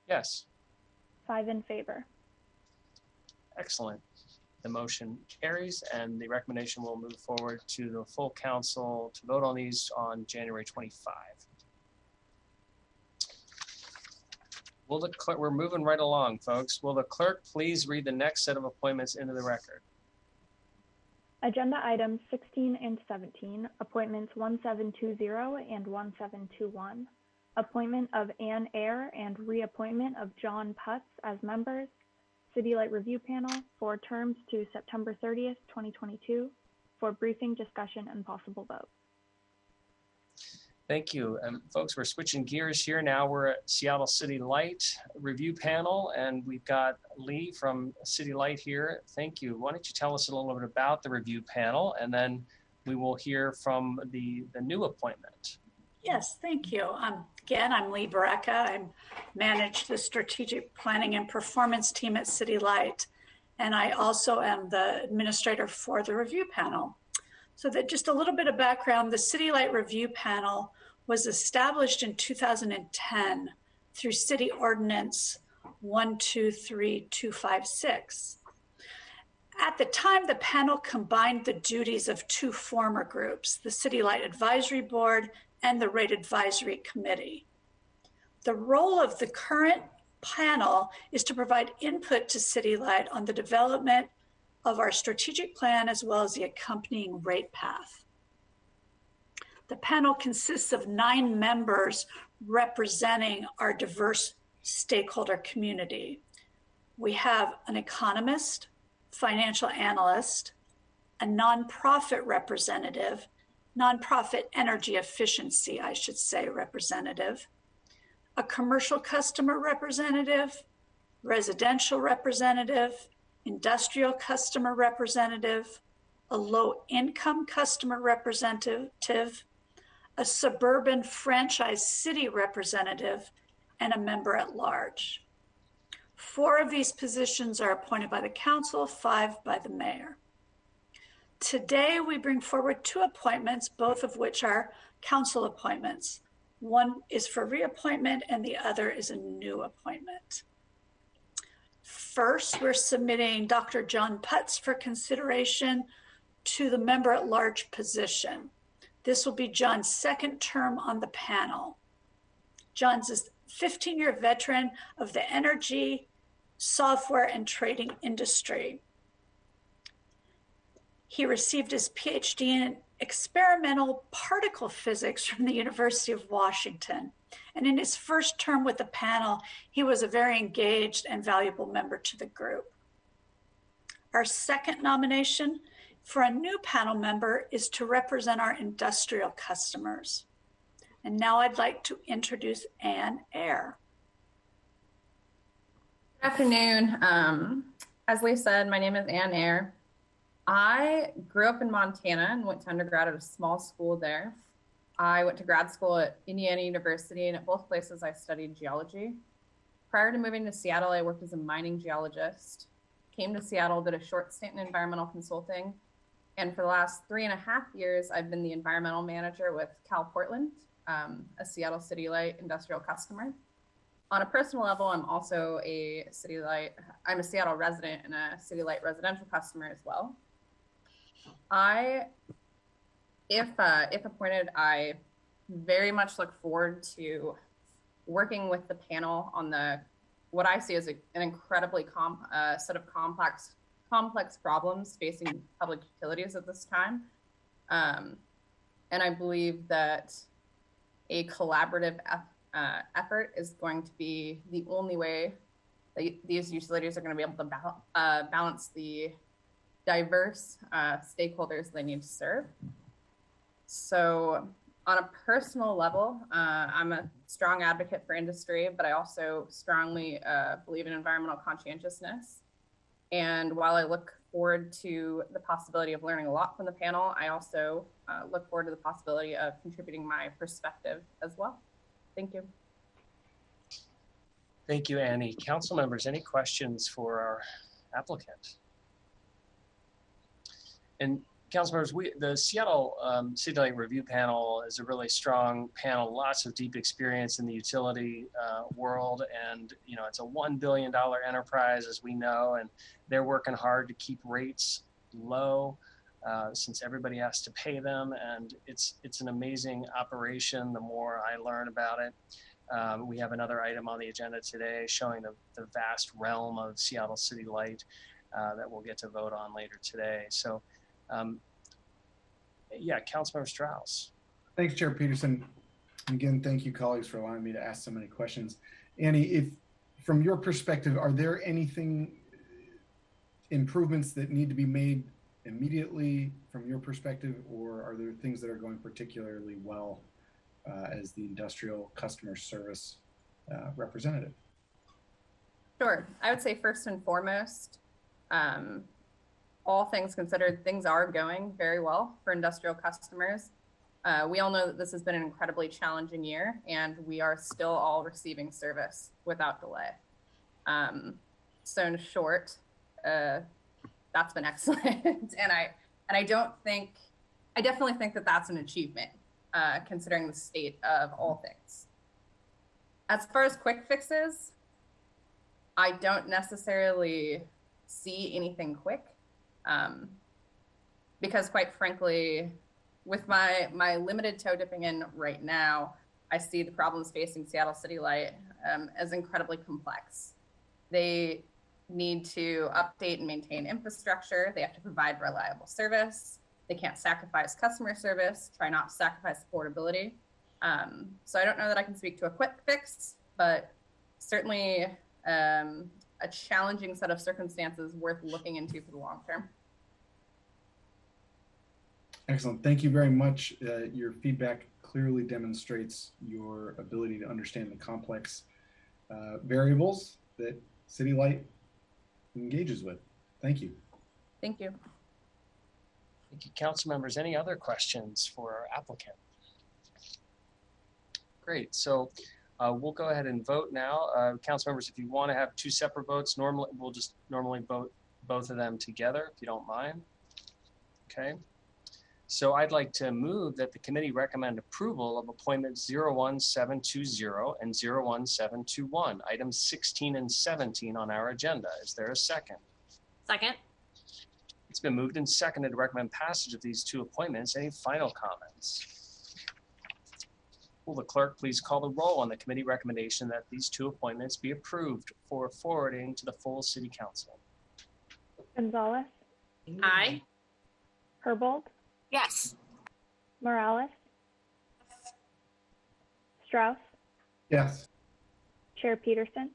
Yes. 5 in favor. Excellent. The motion carries and the recommendation will move forward to the full council to vote on these on January 25. Will the clerk, we're moving right along, folks. Will the clerk please read the next set of appointments into the record? Agenda items 16 and 17, appointments 1720 and 1721. Appointment of Ann Eyre and reappointment of John Putz as members. City Light Review Panel for terms to September 30th, 2022 for briefing, discussion, and possible vote. Thank you. Folks, we're switching gears here now. We're at Seattle City Light Review Panel, and we've got Lee from City Light here. Thank you. Why don't you tell us a little bit about the review panel, and then we will hear from the new appointment. Yes, thank you. Again, I'm Lee Bareka. I manage the strategic planning and performance team at City Light, and I also am the administrator for the review panel. So that just a little bit of background, the City Light Review Panel was established in 2010 through City Ordinance 123256. At the time, the panel combined the duties of 2 former groups, the City Light Advisory Board and the Rate Advisory Committee. The role of the current panel is to provide input to City Light on the development of our strategic plan as well as the accompanying rate path. The panel consists of 9 members representing our diverse stakeholder community. We have an economist, financial analyst, a nonprofit representative, nonprofit energy efficiency, I should say, representative, a commercial customer representative, residential representative, industrial customer representative, a low-income customer representative, a suburban franchise city representative, and a member at large. 4 of these positions are appointed by the council, 5 by the mayor. Today, we bring forward 2 appointments, both of which are council appointments. One is for reappointment and the other is a new appointment. First, we're submitting Dr. John Putz for consideration to the member at large position. This will be John's 2nd term on the panel. John's a 15-year veteran of the energy, software, and trading industry. He received his PhD in experimental particle physics from the University of Washington. And in his first term with the panel, he was a very engaged and valuable member to the group. Our 2nd nomination for a new panel member is to represent our industrial customers. And now I'd like to introduce Ann Eyre. Good afternoon. As Lee said, my name is Ann Eyre. I grew up in Montana and went to undergrad at a small school there. I went to grad school at Indiana University, and at both places I studied geology. Prior to moving to Seattle, I worked as a mining geologist. Came to Seattle, did a short stint in environmental consulting, and for the last 3.5 years, I've been the environmental manager with Cal Portland, a Seattle City Light industrial customer. On a personal level, I'm also a City Light. I'm a Seattle resident and a City Light residential customer as well. If appointed, I very much look forward to working with the panel on what I see as an incredibly set of complex problems facing public utilities at this time. And I believe that a collaborative effort is going to be the only way that these utilities are going to be able to balance the diverse stakeholders they need to serve. So on a personal level, I'm a strong advocate for industry, but I also strongly believe in environmental conscientiousness. And while I look forward to the possibility of learning a lot from the panel, I also look forward to the possibility of contributing my perspective as well. Thank you. Thank you, Annie. Council members, any questions for our applicant? And council members, the Seattle City Light Review Panel is a really strong panel, lots of deep experience in the utility world. And, you know, it's a $1 billion enterprise, as we know, and they're working hard to keep rates low since everybody has to pay them. And it's an amazing operation the more I learn about it. We have another item on the agenda today showing the vast realm of Seattle City Light that we'll get to vote on later today. So, yeah, Councilmember Strauss. Thanks, Chair Peterson. Again, thank you, colleagues, for allowing me to ask so many questions. Annie, if from your perspective, are there improvements that need to be made immediately from your perspective, or are there things that are going particularly well as the industrial customer service representative? Sure. I would say first and foremost, all things considered, things are going very well for industrial customers. We all know that this has been an incredibly challenging year, and we are still all receiving service without delay. So in short, that's been excellent. and I definitely think that that's an achievement, considering the state of all things. As far as quick fixes, I don't necessarily see anything quick. Because quite frankly, with my limited toe dipping in right now, I see the problems facing Seattle City Light as incredibly complex. They need to update and maintain infrastructure. They have to provide reliable service. They can't sacrifice customer service, try not to sacrifice affordability. So I don't know that I can speak to a quick fix, but certainly a challenging set of circumstances worth looking into for the long term. Excellent. Thank you very much. Your feedback clearly demonstrates your ability to understand the complex variables that City Light engages with. Thank you. Thank you. Thank you, council members. Any other questions for our applicant? Great. So we'll go ahead and vote now. Council members, if you want to have two separate votes, we'll just normally vote both of them together, if you don't mind. Okay. So I'd like to move that the committee recommend approval of appointments 01720 and 01721, items 16 and 17 on our agenda. Is there a second? Second. It's been moved and seconded to recommend passage of these two appointments. Any final comments? Will the clerk please call the roll on the committee recommendation that these two appointments be approved for forwarding to the full City Council? Gonzalez? Aye. Herbold? Yes. Morales? Strauss? Yes. Chair Peterson?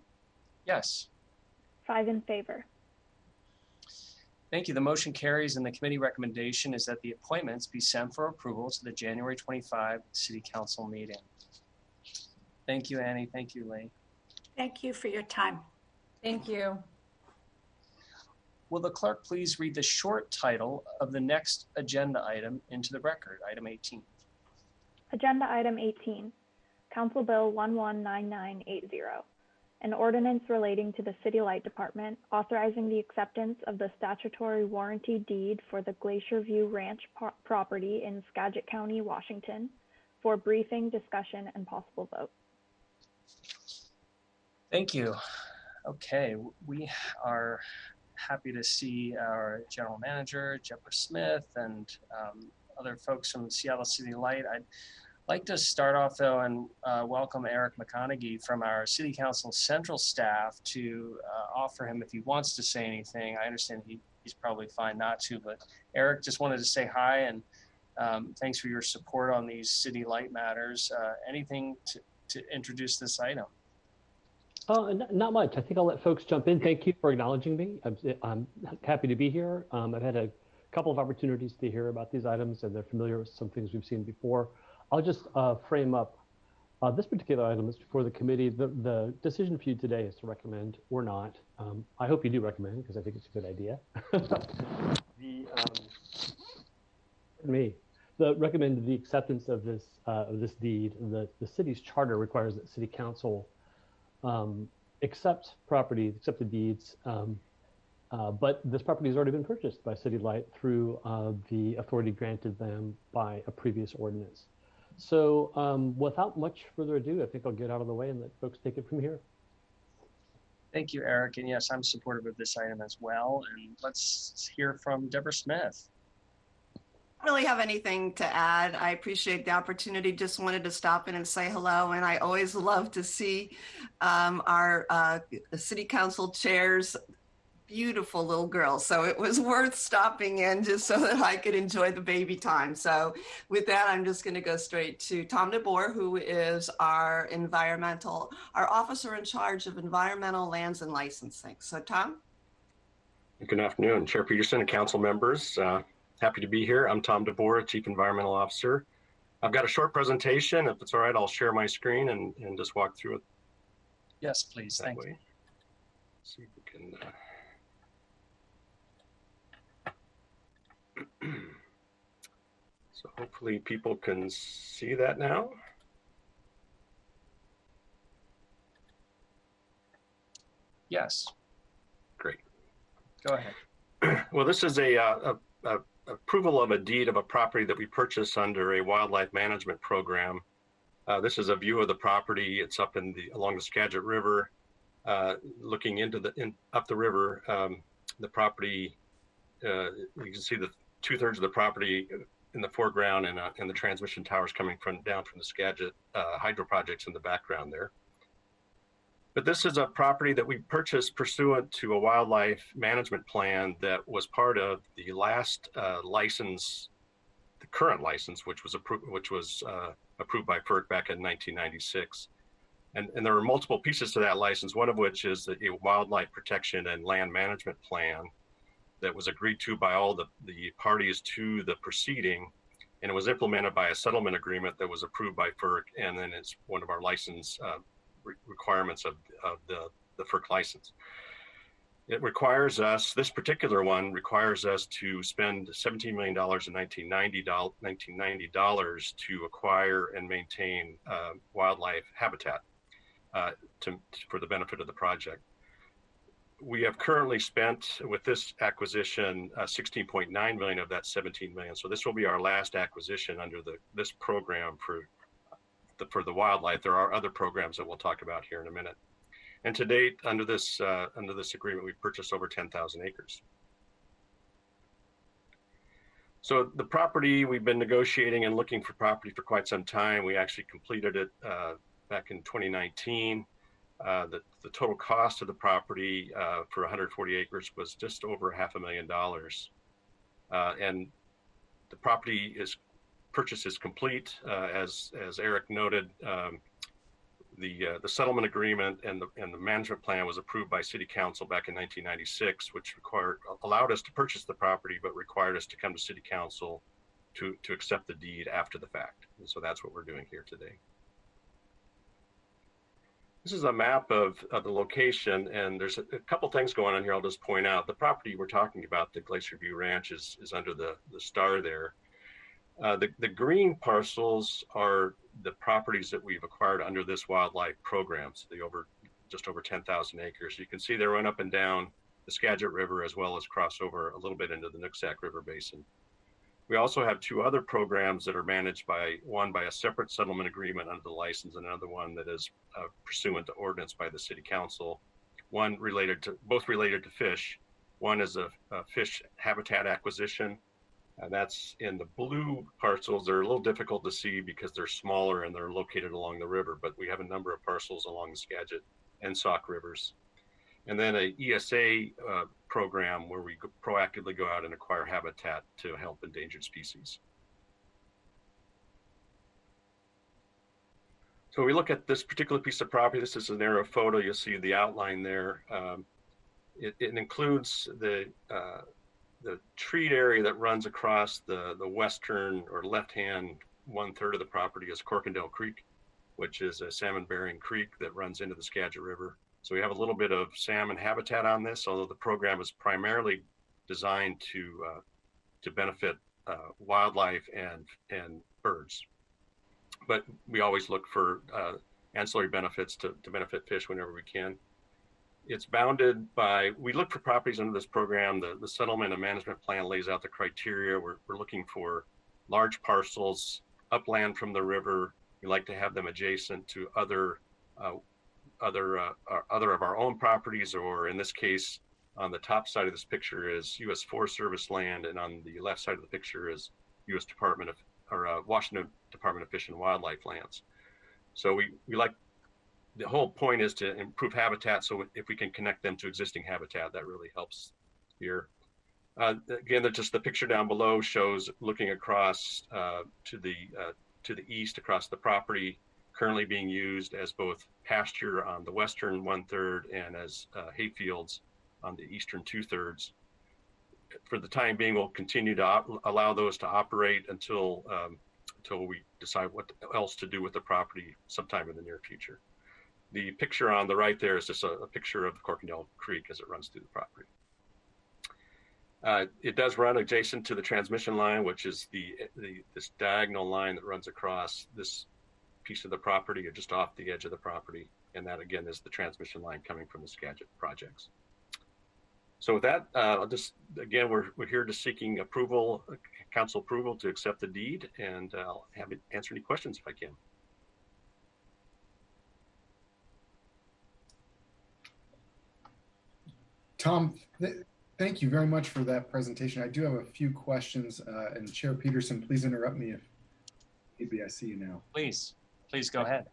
Yes. 5 in favor. Thank you. The motion carries, and the committee recommendation is that the appointments be sent for approval to the January 25 City Council meeting. Thank you, Annie. Thank you, Lee. Thank you for your time. Thank you. Will the clerk please read the short title of the next agenda item into the record, item 18? Agenda item 18, Council Bill 119980, an ordinance relating to the City Light Department authorizing the acceptance of the statutory warranty deed for the Glacier View Ranch property in Skagit County, Washington, for briefing, discussion, and possible vote. Thank you. Okay, we are happy to see our general manager, Jeffrey Smith, and other folks from Seattle City Light. I'd like to start off though and welcome Eric McConaughey from our City Council Central staff to offer him if he wants to say anything. I understand he's probably fine not to, but Eric, just wanted to say hi and thanks for your support on these city light matters. Anything to introduce this item? Not much. I think I'll let folks jump in. Thank you for acknowledging me. I'm happy to be here. I've had a couple of opportunities to hear about these items, and they're familiar with some things we've seen before. I'll just frame up this particular item is before the committee. The decision for you today is to recommend or not. I hope you do recommend because I think it's a good idea. Recommend the acceptance of this deed. The city's charter requires that City Council accept the deeds, but this property has already been purchased by City Light through the authority granted them by a previous ordinance. So without much further ado, I think I'll get out of the way and let folks take it from here. Thank you, Eric. And yes, I'm supportive of this item as well. And let's hear from Deborah Smith. I don't really have anything to add. I appreciate the opportunity. Just wanted to stop in and say hello. And I always love to see our city council chair's beautiful little girl. So it was worth stopping in just so that I could enjoy the baby time. So with that, I'm just going to go straight to Tom DeBoer, who is our officer in charge of environmental lands and licensing. So Tom. Good afternoon, Chair Peterson and council members. Happy to be here. I'm Tom DeBoer, Chief Environmental Officer. I've got a short presentation. If it's all right, I'll share my screen and just walk through it. Yes, please. Thank you. See if we can. So hopefully people can see that now. Yes. Great. Go ahead. Well, this is a approval of a deed of a property that we purchased under a wildlife management program. This is a view of the property. It's up along the Skagit River, looking into up the river. The property, you can see the 2/3 of the property in the foreground and the transmission towers coming down from the Skagit hydro projects in the background there. But this is a property that we purchased pursuant to a wildlife management plan that was part of the last license, the current license, which was approved by FERC back in 1996. And there are multiple pieces to that license, one of which is a wildlife protection and land management plan that was agreed to by all the parties to the proceeding, and it was implemented by a settlement agreement that was approved by FERC, and then it's one of our license requirements of the FERC license. It requires us, this particular one requires us to spend $17 million in 1990 to acquire and maintain wildlife habitat for the benefit of the project. We have currently spent with this acquisition $16.9 million of that $17 million. So this will be our last acquisition under this program for the wildlife. There are other programs that we'll talk about here in a minute. And to date, under this agreement, we've purchased over 10,000 acres. So the property, we've been negotiating and looking for property for quite some time. We actually completed it back in 2019. The total cost of the property for 140 acres was just over $500,000. And the property purchase is complete. As Eric noted, the settlement agreement and the management plan was approved by City Council back in 1996, which allowed us to purchase the property, but required us to come to City Council to accept the deed after the fact. And so that's what we're doing here today. This is a map of the location, and there's a couple things going on here I'll just point out. The property we're talking about, the Glacier View Ranch, is under the star there. The green parcels are the properties that we've acquired under this wildlife program, so just over 10,000 acres. You can see they run up and down the Skagit River as well as cross over a little bit into the Nooksack River Basin. We also have two other programs that are managed by one by a separate settlement agreement under the license, and another one that is pursuant to ordinance by the city council. Both related to fish. One is a fish habitat acquisition. That's in the blue parcels. They're a little difficult to see because they're smaller and they're located along the river, but we have a number of parcels along the Skagit and Sauk rivers. And then a ESA program where we proactively go out and acquire habitat to help endangered species. So we look at this particular piece of property. This is an aerial photo. You'll see the outline there. It includes the treat area that runs across the western or left-hand 1/3 of the property is Corkindale Creek, which is a salmon-bearing creek that runs into the Skagit River. So we have a little bit of salmon habitat on this, although the program is primarily designed to benefit wildlife and birds. But we always look for ancillary benefits to benefit fish whenever we can. It's bounded by, we look for properties under this program. The settlement and management plan lays out the criteria. We're looking for large parcels upland from the river. We like to have them adjacent to other of our own properties, or in this case, on the top side of this picture is U.S. Forest Service land, and on the left side of the picture is U.S. Washington Department of Fish and Wildlife lands. So we like, the whole point is to improve habitat. So if we can connect them to existing habitat, that really helps here. Again, just the picture down below shows looking across to the east across the property, currently being used as both pasture on the western 1/3 and as hay fields on the eastern 2/3. For the time being, we'll continue to allow those to operate until we decide what else to do with the property sometime in the near future. The picture on the right there is just a picture of the Corkindale Creek as it runs through the property. It does run adjacent to the transmission line, which is this diagonal line that runs across this piece of the property or just off the edge of the property. And that again is the transmission line coming from the Skagit projects. So with that, we're here to seeking approval, council approval to accept the deed, and I'll have it answer any questions if I can. Tom, thank you very much for that presentation. I do have a few questions, and Chair Peterson, please interrupt me if maybe I see you now. Please go ahead.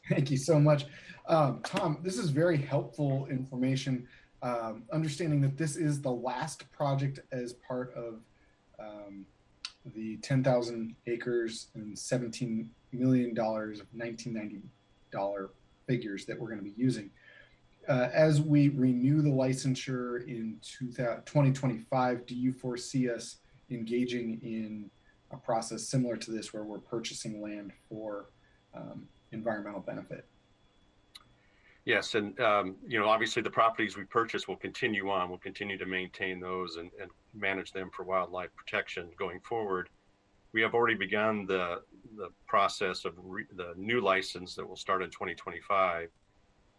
Thank you so much. Tom, this is very helpful information. Understanding that this is the last project as part of the 10,000 acres and $17 million of $1990 figures that we're going to be using. As we renew the licensure in 2025, do you foresee us engaging in a process similar to this where we're purchasing land for environmental benefit? Yes, and obviously the properties we purchase will continue on. We'll continue to maintain those and manage them for wildlife protection going forward. We have already begun the process of the new license that will start in 2025.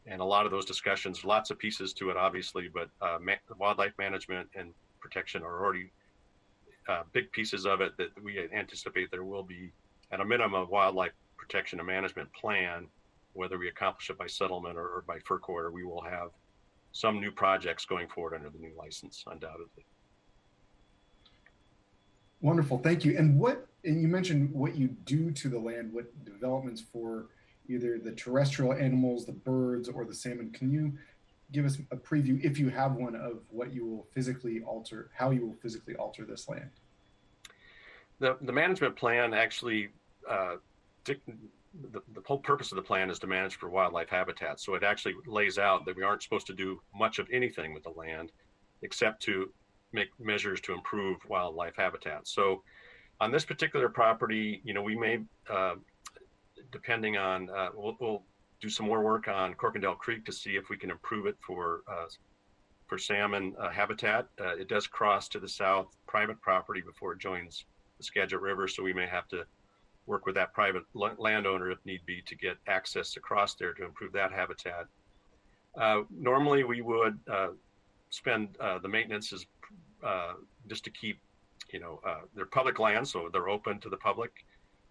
And a lot of those discussions, lots of pieces to it, obviously, but wildlife management and protection are already big pieces of it that we anticipate there will be, at a minimum, a wildlife protection and management plan. Whether we accomplish it by settlement or by FERC order, we will have some new projects going forward under the new license, undoubtedly. Wonderful, thank you. And you mentioned what you do to the land, what developments for either the terrestrial animals, the birds, or the salmon. Can you give us a preview, if you have one, of what you will physically alter, how you will physically alter this land? The management plan actually, the whole purpose of the plan is to manage for wildlife habitat. So it actually lays out that we aren't supposed to do much of anything with the land except to make measures to improve wildlife habitat. So on this particular property, we may, depending on, we'll do some more work on Corkindale Creek to see if we can improve it for salmon habitat. It does cross to the south private property before it joins the Skagit River, so we may have to work with that private landowner if need be to get access across there to improve that habitat. Normally we would spend the maintenance is just to keep they're public lands, so they're open to the public,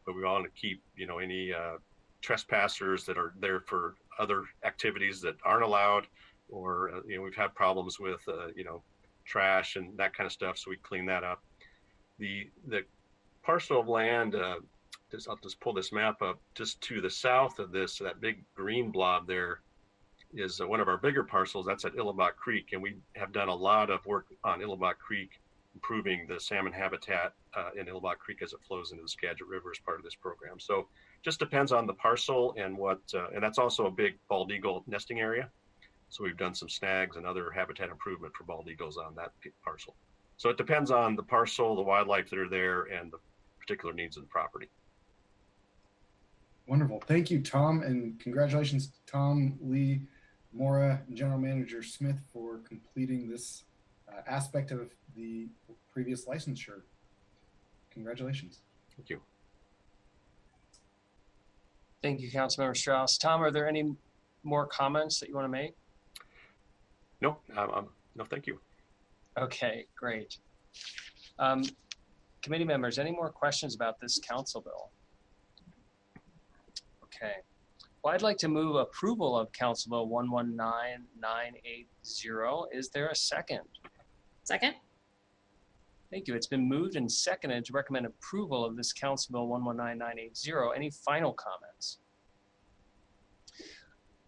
but we want to keep, any trespassers that are there for other activities that aren't allowed, or, we've had problems with, trash and that kind of stuff. So we clean that up. The parcel of land, I'll just pull this map up, just to the south of this, that big green blob there is one of our bigger parcels. That's at Illinois Creek. And we have done a lot of work on Illinois Creek, improving the salmon habitat in Illinois Creek as it flows into the Skagit River as part of this program. So just depends on the parcel and and that's also a big bald eagle nesting area. So we've done some snags and other habitat improvement for bald eagles on that parcel. So it depends on the parcel, the wildlife that are there, and the particular needs of the property. Wonderful. Thank you, Tom, and congratulations, Tom, Lee, Maura, and General Manager Smith for completing this aspect of the previous licensure. Congratulations. Thank you. Thank you, Councilmember Strauss. Tom, are there any more comments that you want to make? No, no, thank you. Okay, great. Committee members, any more questions about this council bill? Okay. Well, I'd like to move approval of Council Bill 119980. Is there a second? Second. Thank you. It's been moved and seconded to recommend approval of this Council Bill 119980. Any final comments?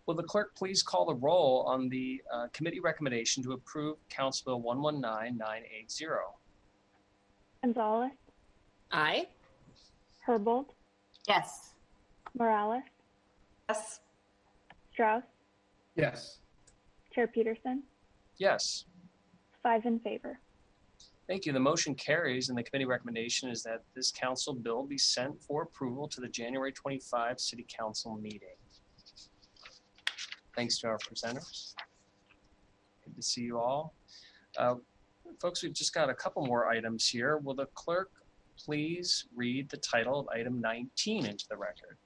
Will the clerk please call the roll on the committee recommendation to approve Council Bill 119980? Gonzalez, Aye. Herbold, Yes. Morales, Yes. Strauss, Yes. Chair Peterson, Yes. 5 in favor. Thank you. The motion carries, and the committee recommendation is that this council bill be sent for approval to the January 25 City Council meeting. Thanks to our presenters. Good to see you all. Folks, we've just got a couple more items here. Will the clerk please read the title of item 19 into the record?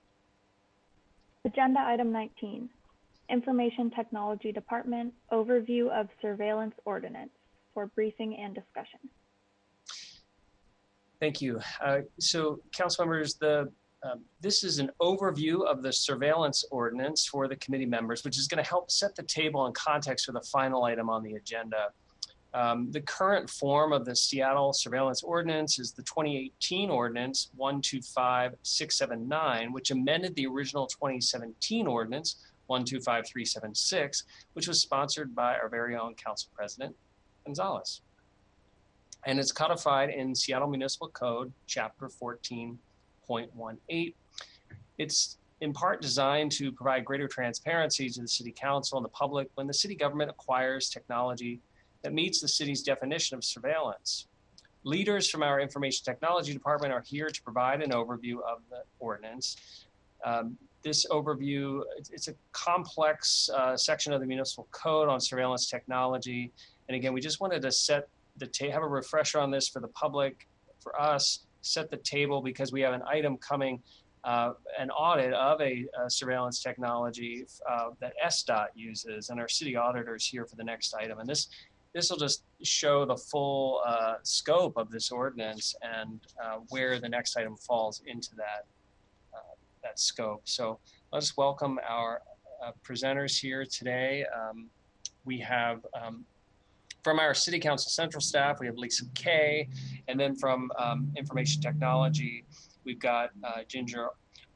Agenda item 19, Information Technology Department Overview of Surveillance Ordinance for briefing and discussion. Thank you. So, council members, this is an overview of the surveillance ordinance for the committee members, which is going to help set the table and context for the final item on the agenda. The current form of the Seattle surveillance ordinance is the 2018 ordinance 125679, which amended the original 2017 ordinance 125376, which was sponsored by our very own council president, Gonzalez. And it's codified in Seattle Municipal Code, Chapter 14.18. It's in part designed to provide greater transparency to the city council and the public when the city government acquires technology that meets the city's definition of surveillance. Leaders from our information technology department are here to provide an overview of the ordinance. This overview, it's a complex section of the municipal code on surveillance technology. And again, we just wanted to have a refresher on this for the public, for us, set the table because we have an item coming, an audit of a surveillance technology that SDOT uses, and our city auditor is here for the next item. And this will just show the full scope of this ordinance and where the next item falls into that scope. So let's welcome our presenters here today. We have from our City Council Central staff, we have Lisa Kay, and then from Information Technology, we've got Ginger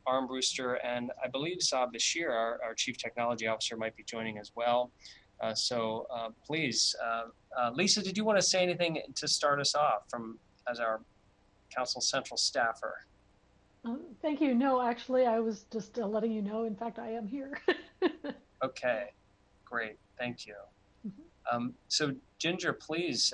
Armbruster, and I believe Saab Bashir, our Chief Technology Officer, might be joining as well. So please, Lisa, did you want to say anything to start us off as our Council Central staffer? Thank you. No, actually, I was just letting you know. In fact, I am here. Okay, great. Thank you. Mm-hmm. So Ginger, please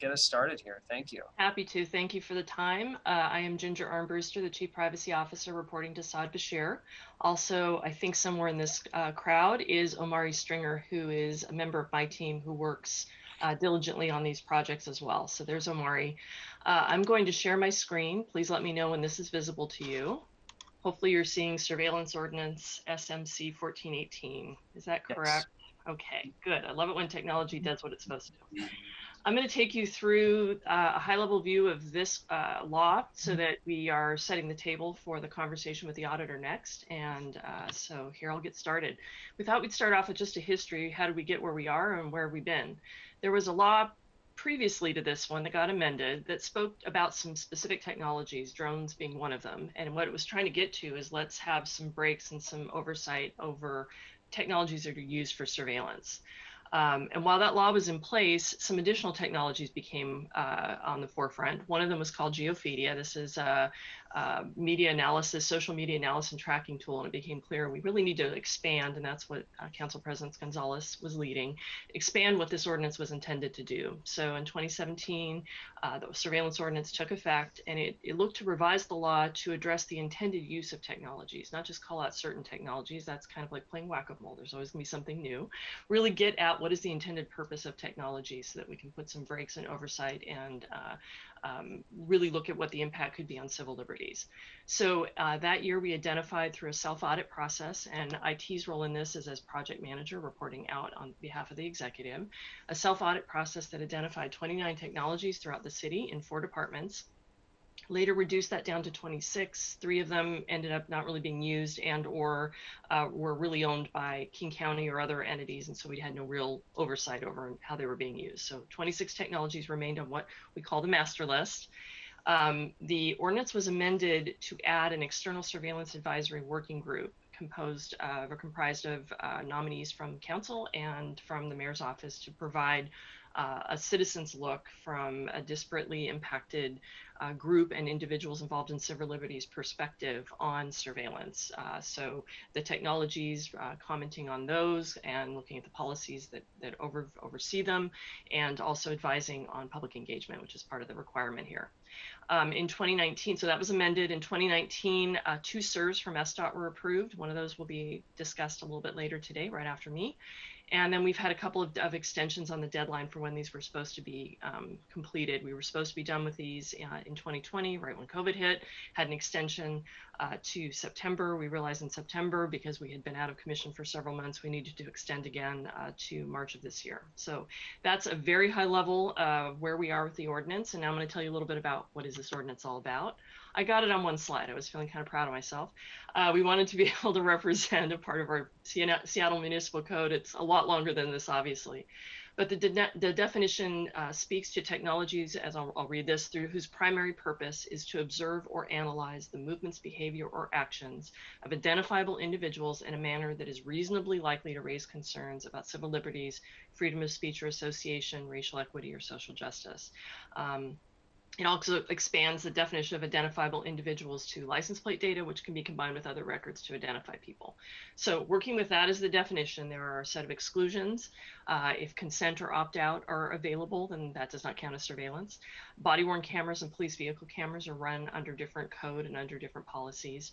get us started here. Thank you. Happy to. Thank you for the time. I am Ginger Armbruster, the Chief Privacy Officer, reporting to Saad Bashir. Also, I think somewhere in this crowd is Omari Stringer, who is a member of my team who works diligently on these projects as well. So there's Omari. I'm going to share my screen. Please let me know when this is visible to you. Hopefully you're seeing Surveillance Ordinance SMC 1418. Is that correct? Yes. Okay, good. I love it when technology does what it's supposed to do. I'm going to take you through a high-level view of this law so that we are setting the table for the conversation with the auditor next. And so here I'll get started. We thought we'd start off with just a history. How did we get where we are and where have we been? There was a law previously to this one that got amended that spoke about some specific technologies, drones being one of them. And what it was trying to get to is let's have some breaks and some oversight over technologies that are used for surveillance. And while that law was in place, some additional technologies became on the forefront. One of them was called Geophedia. This is a media analysis, social media analysis and tracking tool. And it became clear we really need to expand, and that's what Council President Gonzalez was leading, expand what this ordinance was intended to do. So in 2017, the surveillance ordinance took effect, and it looked to revise the law to address the intended use of technologies, not just call out certain technologies. That's kind of like playing whack-a-mole. There's always going to be something new. Really get at what is the intended purpose of technology so that we can put some brakes and oversight and really look at what the impact could be on civil liberties. So that year we identified through a self-audit process, and IT's role in this is as project manager reporting out on behalf of the executive, a self-audit process that identified 29 technologies throughout the city in 4 departments. Later reduced that down to 26. 3 of them ended up not really being used and or were really owned by King County or other entities, and so we had no real oversight over how they were being used. So 26 technologies remained on what we call the master list. The ordinance was amended to add an external surveillance advisory working group comprised of nominees from council and from the mayor's office to provide a citizen's look from a disparately impacted group and individuals involved in civil liberties perspective on surveillance. So the technologies, commenting on those and looking at the policies that oversee them, and also advising on public engagement, which is part of the requirement here. In 2019, so that was amended. In 2019, 2 SIRs from SDOT were approved. One of those will be discussed a little bit later today, right after me. And then we've had a couple of extensions on the deadline for when these were supposed to be completed. We were supposed to be done with these in 2020, right when COVID hit, had an extension to September. We realized in September, because we had been out of commission for several months, we needed to extend again to March of this year. So that's a very high level of where we are with the ordinance. And now I'm going to tell you a little bit about what is this ordinance all about. I got it on one slide. I was feeling kind of proud of myself. We wanted to be able to represent a part of our Seattle Municipal Code. It's a lot longer than this, obviously. But the definition speaks to technologies, as I'll read this, through whose primary purpose is to observe or analyze the movements, behavior, or actions of identifiable individuals in a manner that is reasonably likely to raise concerns about civil liberties, freedom of speech or association, racial equity, or social justice. It also expands the definition of identifiable individuals to license plate data, which can be combined with other records to identify people. So working with that as the definition, there are a set of exclusions. If consent or opt-out are available, then that does not count as surveillance. Body-worn cameras and police vehicle cameras are run under different code and under different policies.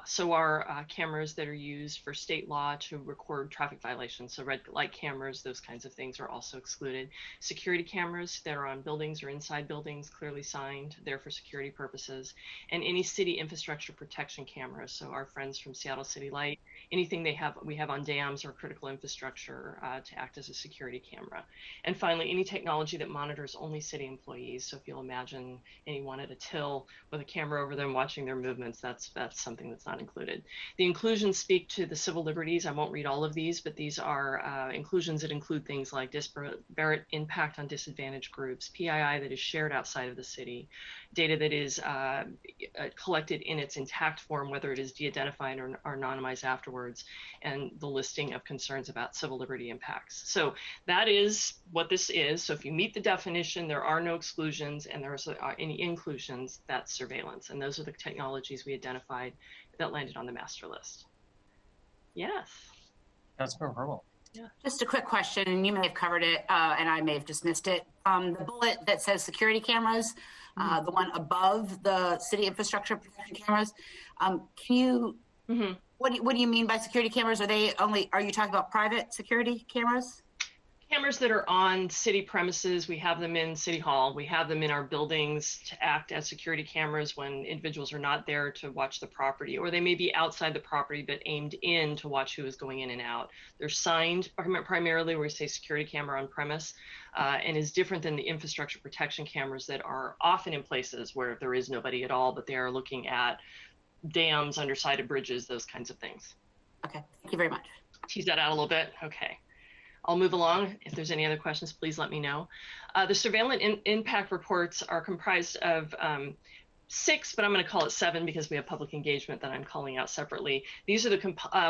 So are cameras that are used for state law to record traffic violations. So red light cameras, those kinds of things are also excluded. Security cameras that are on buildings or inside buildings, clearly signed, there for security purposes. And any city infrastructure protection cameras. So our friends from Seattle City Light, anything we have on dams or critical infrastructure to act as a security camera. And finally, any technology that monitors only city employees. So if you'll imagine anyone at a till with a camera over them watching their movements, that's something that's not included. The inclusions speak to the civil liberties. I won't read all of these, but these are inclusions that include things like disparate impact on disadvantaged groups, PII that is shared outside of the city, data that is collected in its intact form, whether it is de-identified or anonymized afterwards, and the listing of concerns about civil liberty impacts. So that is what this is. So if you meet the definition, there are no exclusions, and there are any inclusions, that's surveillance. And those are the technologies we identified that landed on the master list. Yes. Councilmember Hermel. Yeah. Just a quick question, and you may have covered it, and I may have just missed it. The bullet that says security cameras, the one above the city infrastructure protection cameras, can you, what do you mean by security cameras? Are you talking about private security cameras? Cameras that are on city premises, we have them in City Hall. We have them in our buildings to act as security cameras when individuals are not there to watch the property, or they may be outside the property but aimed in to watch who is going in and out. They're signed primarily where we say security camera on premise, and is different than the infrastructure protection cameras that are often in places where there is nobody at all, but they are looking at dams, underside of bridges, those kinds of things. Okay, thank you very much. Tease that out a little bit. Okay. I'll move along. If there's any other questions, please let me know. The surveillance impact reports are comprised of 6, but I'm going to call it 7 because we have public engagement that I'm calling out separately. These are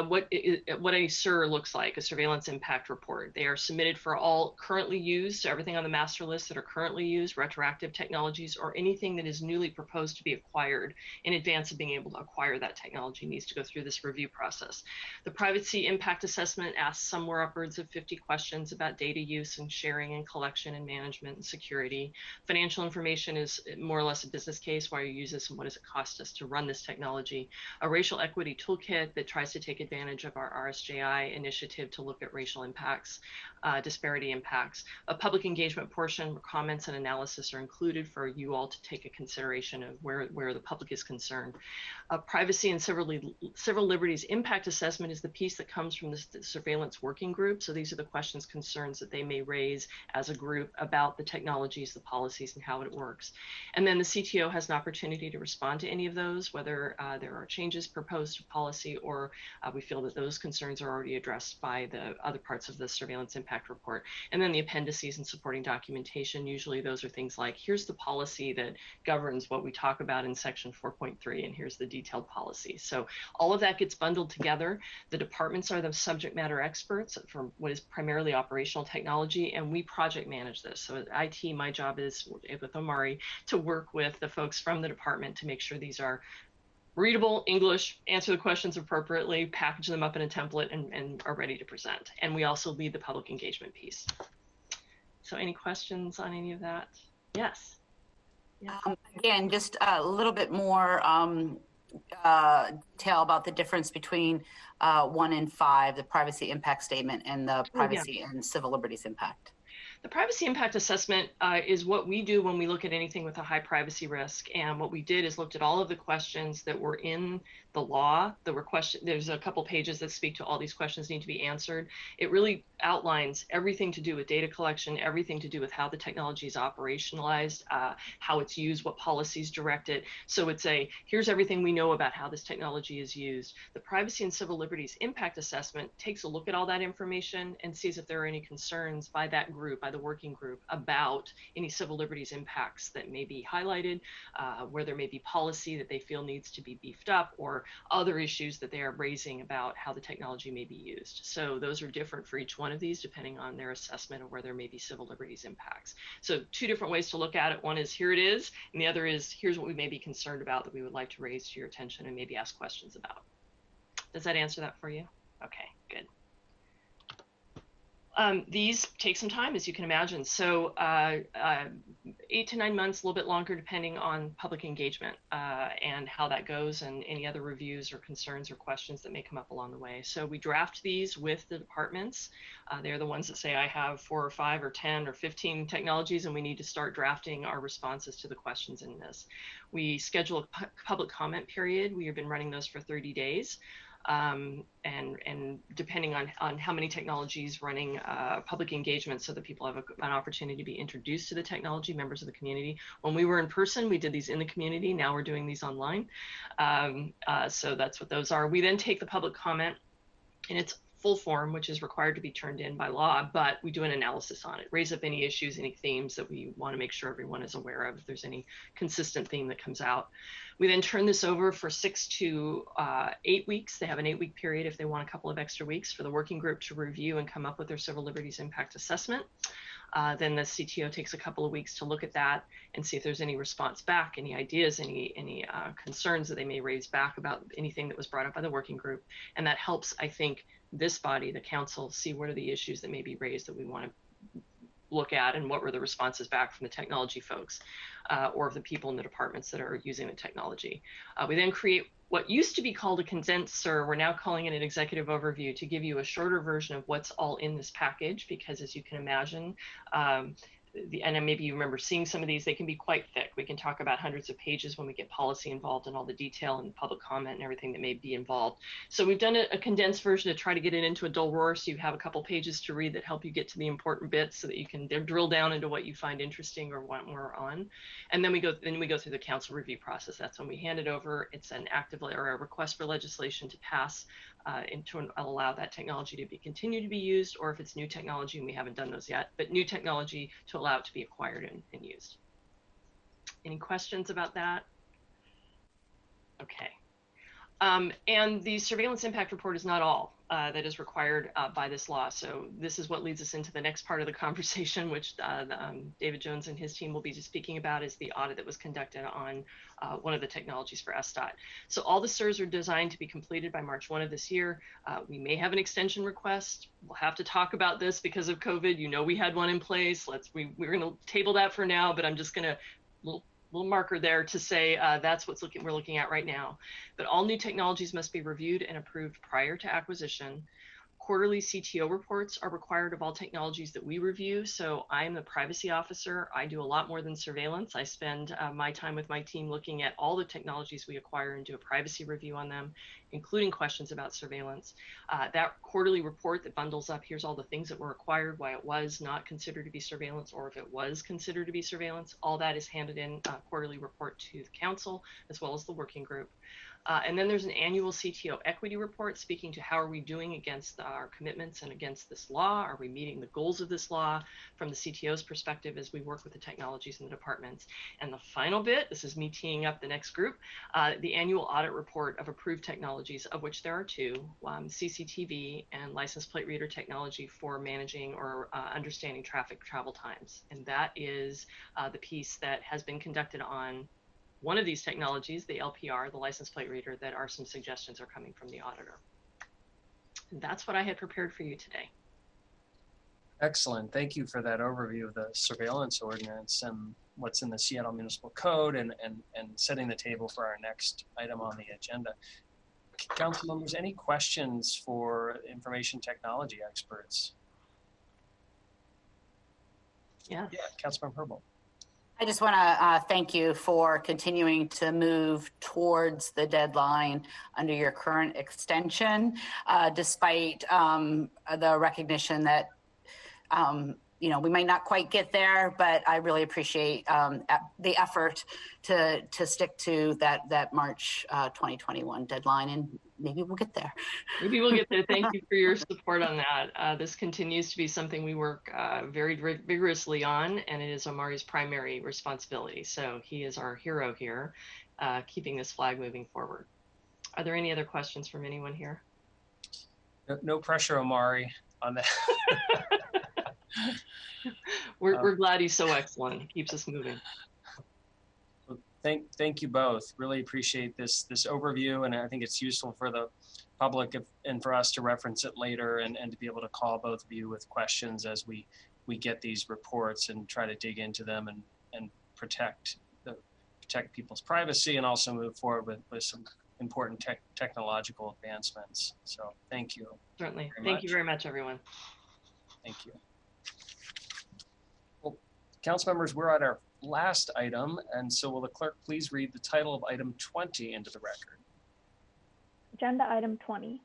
what a SIR looks like, a surveillance impact report. They are submitted for all currently used, so everything on the master list that are currently used, retroactive technologies, or anything that is newly proposed to be acquired in advance of being able to acquire that technology needs to go through this review process. The privacy impact assessment asks somewhere upwards of 50 questions about data use and sharing and collection and management and security. Financial information is more or less a business case. Why you use this and what does it cost us to run this technology? A racial equity toolkit that tries to take advantage of our RSJI initiative to look at racial impacts, disparity impacts. A public engagement portion where comments and analysis are included for you all to take a consideration of where the public is concerned. Privacy and civil liberties impact assessment is the piece that comes from the surveillance working group. So these are the questions, concerns that they may raise as a group about the technologies, the policies, and how it works. And then the CTO has an opportunity to respond to any of those, whether there are changes proposed to policy or we feel that those concerns are already addressed by the other parts of the surveillance impact report. And then the appendices and supporting documentation, usually those are things like, here's the policy that governs what we talk about in section 4.3, and here's the detailed policy. So all of that gets bundled together. The departments are the subject matter experts for what is primarily operational technology, and we project manage this. So at IT, my job is with Omari to work with the folks from the department to make sure these are readable English, answer the questions appropriately, package them up in a template, and are ready to present. And we also lead the public engagement piece. So any questions on any of that? Yes. Yeah. Again, just a little bit more detail about the difference between 1 and 5, the privacy impact statement, and the privacy and civil liberties impact. The privacy impact assessment is what we do when we look at anything with a high privacy risk. And what we did is looked at all of the questions that were in the law. There's a couple pages that speak to all these questions need to be answered. It really outlines everything to do with data collection, everything to do with how the technology is operationalized, how it's used, what policies direct it. So it's here's everything we know about how this technology is used. The privacy and civil liberties impact assessment takes a look at all that information and sees if there are any concerns by that group, by the working group, about any civil liberties impacts that may be highlighted, where there may be policy that they feel needs to be beefed up, or other issues that they are raising about how the technology may be used. So those are different for each one of these depending on their assessment of where there may be civil liberties impacts. So 2 different ways to look at it. One is here it is, and the other is here's what we may be concerned about that we would like to raise to your attention and maybe ask questions about. Does that answer that for you? Okay, good. These take some time, as you can imagine. So 8 to 9 months, a little bit longer, depending on public engagement and how that goes and any other reviews or concerns or questions that may come up along the way. So we draft these with the departments. They're the ones that say, I have 4 or 5 or 10 or 15 technologies, and we need to start drafting our responses to the questions in this. We schedule a public comment period. We have been running those for 30 days. And depending on how many technologies running public engagement so that people have an opportunity to be introduced to the technology, members of the community. When we were in person, we did these in the community. Now we're doing these online. So that's what those are. We then take the public comment in its full form, which is required to be turned in by law, but we do an analysis on it, raise up any issues, any themes that we want to make sure everyone is aware of, if there's any consistent theme that comes out. We then turn this over for 6 to 8 weeks. They have an 8-week period if they want a couple of extra weeks for the working group to review and come up with their civil liberties impact assessment. Then the CTO takes a couple of weeks to look at that and see if there's any response back, any ideas, any concerns that they may raise back about anything that was brought up by the working group. And that helps, I think, this body, the council, see what are the issues that may be raised that we want to look at and what were the responses back from the technology folks or the people in the departments that are using the technology. We then create what used to be called a condenser. We're now calling it an executive overview to give you a shorter version of what's all in this package, because as you can imagine, and maybe you remember seeing some of these, they can be quite thick. We can talk about hundreds of pages when we get policy involved and all the detail and public comment and everything that may be involved. So we've done a condensed version to try to get it into a dull roar, so you have a couple pages to read that help you get to the important bits so that you can drill down into what you find interesting or want more on. And then we go through the council review process. That's when we hand it over. It's an active or a request for legislation to pass to allow that technology to continue to be used, or if it's new technology, and we haven't done those yet, but new technology to allow it to be acquired and used. Any questions about that? Okay. And the surveillance impact report is not all that is required by this law. So this is what leads us into the next part of the conversation, which David Jones and his team will be speaking about, is the audit that was conducted on one of the technologies for SDOT. So all the SIRs are designed to be completed by March 1 of this year. We may have an extension request. We'll have to talk about this because of COVID. You know, we had one in place. We're going to table that for now, but I'm just going to little marker there to say that's what we're looking at right now. But all new technologies must be reviewed and approved prior to acquisition. Quarterly CTO reports are required of all technologies that we review. So I'm the privacy officer. I do a lot more than surveillance. I spend my time with my team looking at all the technologies we acquire and do a privacy review on them, including questions about surveillance. That quarterly report that bundles up, here's all the things that were acquired, why it was not considered to be surveillance, or if it was considered to be surveillance, all that is handed in a quarterly report to the council as well as the working group. And then there's an annual CTO equity report speaking to how are we doing against our commitments and against this law? Are we meeting the goals of this law from the CTO's perspective as we work with the technologies in the departments? And the final bit, this is me teeing up the next group, the annual audit report of approved technologies, of which there are two, CCTV and license plate reader technology for managing or understanding traffic travel times. And that is the piece that has been conducted on one of these technologies, the LPR, the license plate reader, that are some suggestions are coming from the auditor. And that's what I had prepared for you today. Excellent. Thank you for that overview of the surveillance ordinance and what's in the Seattle Municipal Code and setting the table for our next item on the agenda. Council members, any questions for information technology experts? Yeah. Councilmember Herbold. I just want to thank you for continuing to move towards the deadline under your current extension, despite the recognition that we might not quite get there, but I really appreciate the effort to stick to that March 2021 deadline, and maybe we'll get there. Maybe we'll get there. Thank you for your support on that. This continues to be something we work very vigorously on, and it is Omari's primary responsibility. So he is our hero here, keeping this flag moving forward. Are there any other questions from anyone here? No pressure, Omari, on that. We're glad he's so excellent. He keeps us moving. Thank you both. Really appreciate this overview, and I think it's useful for the public and for us to reference it later and to be able to call both of you with questions as we get these reports and try to dig into them and protect people's privacy and also move forward with some important technological advancements. So thank you. Certainly. Thank you very much, everyone. Thank you. Well, council members, we're at our last item, and so will the clerk please read the title of item 20 into the record. Agenda item 20,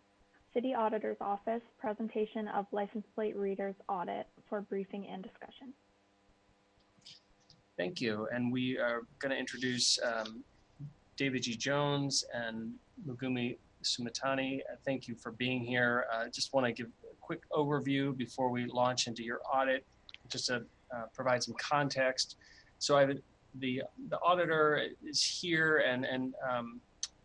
City Auditor's Office, presentation of license plate readers audit for briefing and discussion. Thank you, and we are going to introduce David G. Jones and Megumi Sumitani. Thank you for being here. I just want to give a quick overview before we launch into your audit, just to provide some context. So the auditor is here, and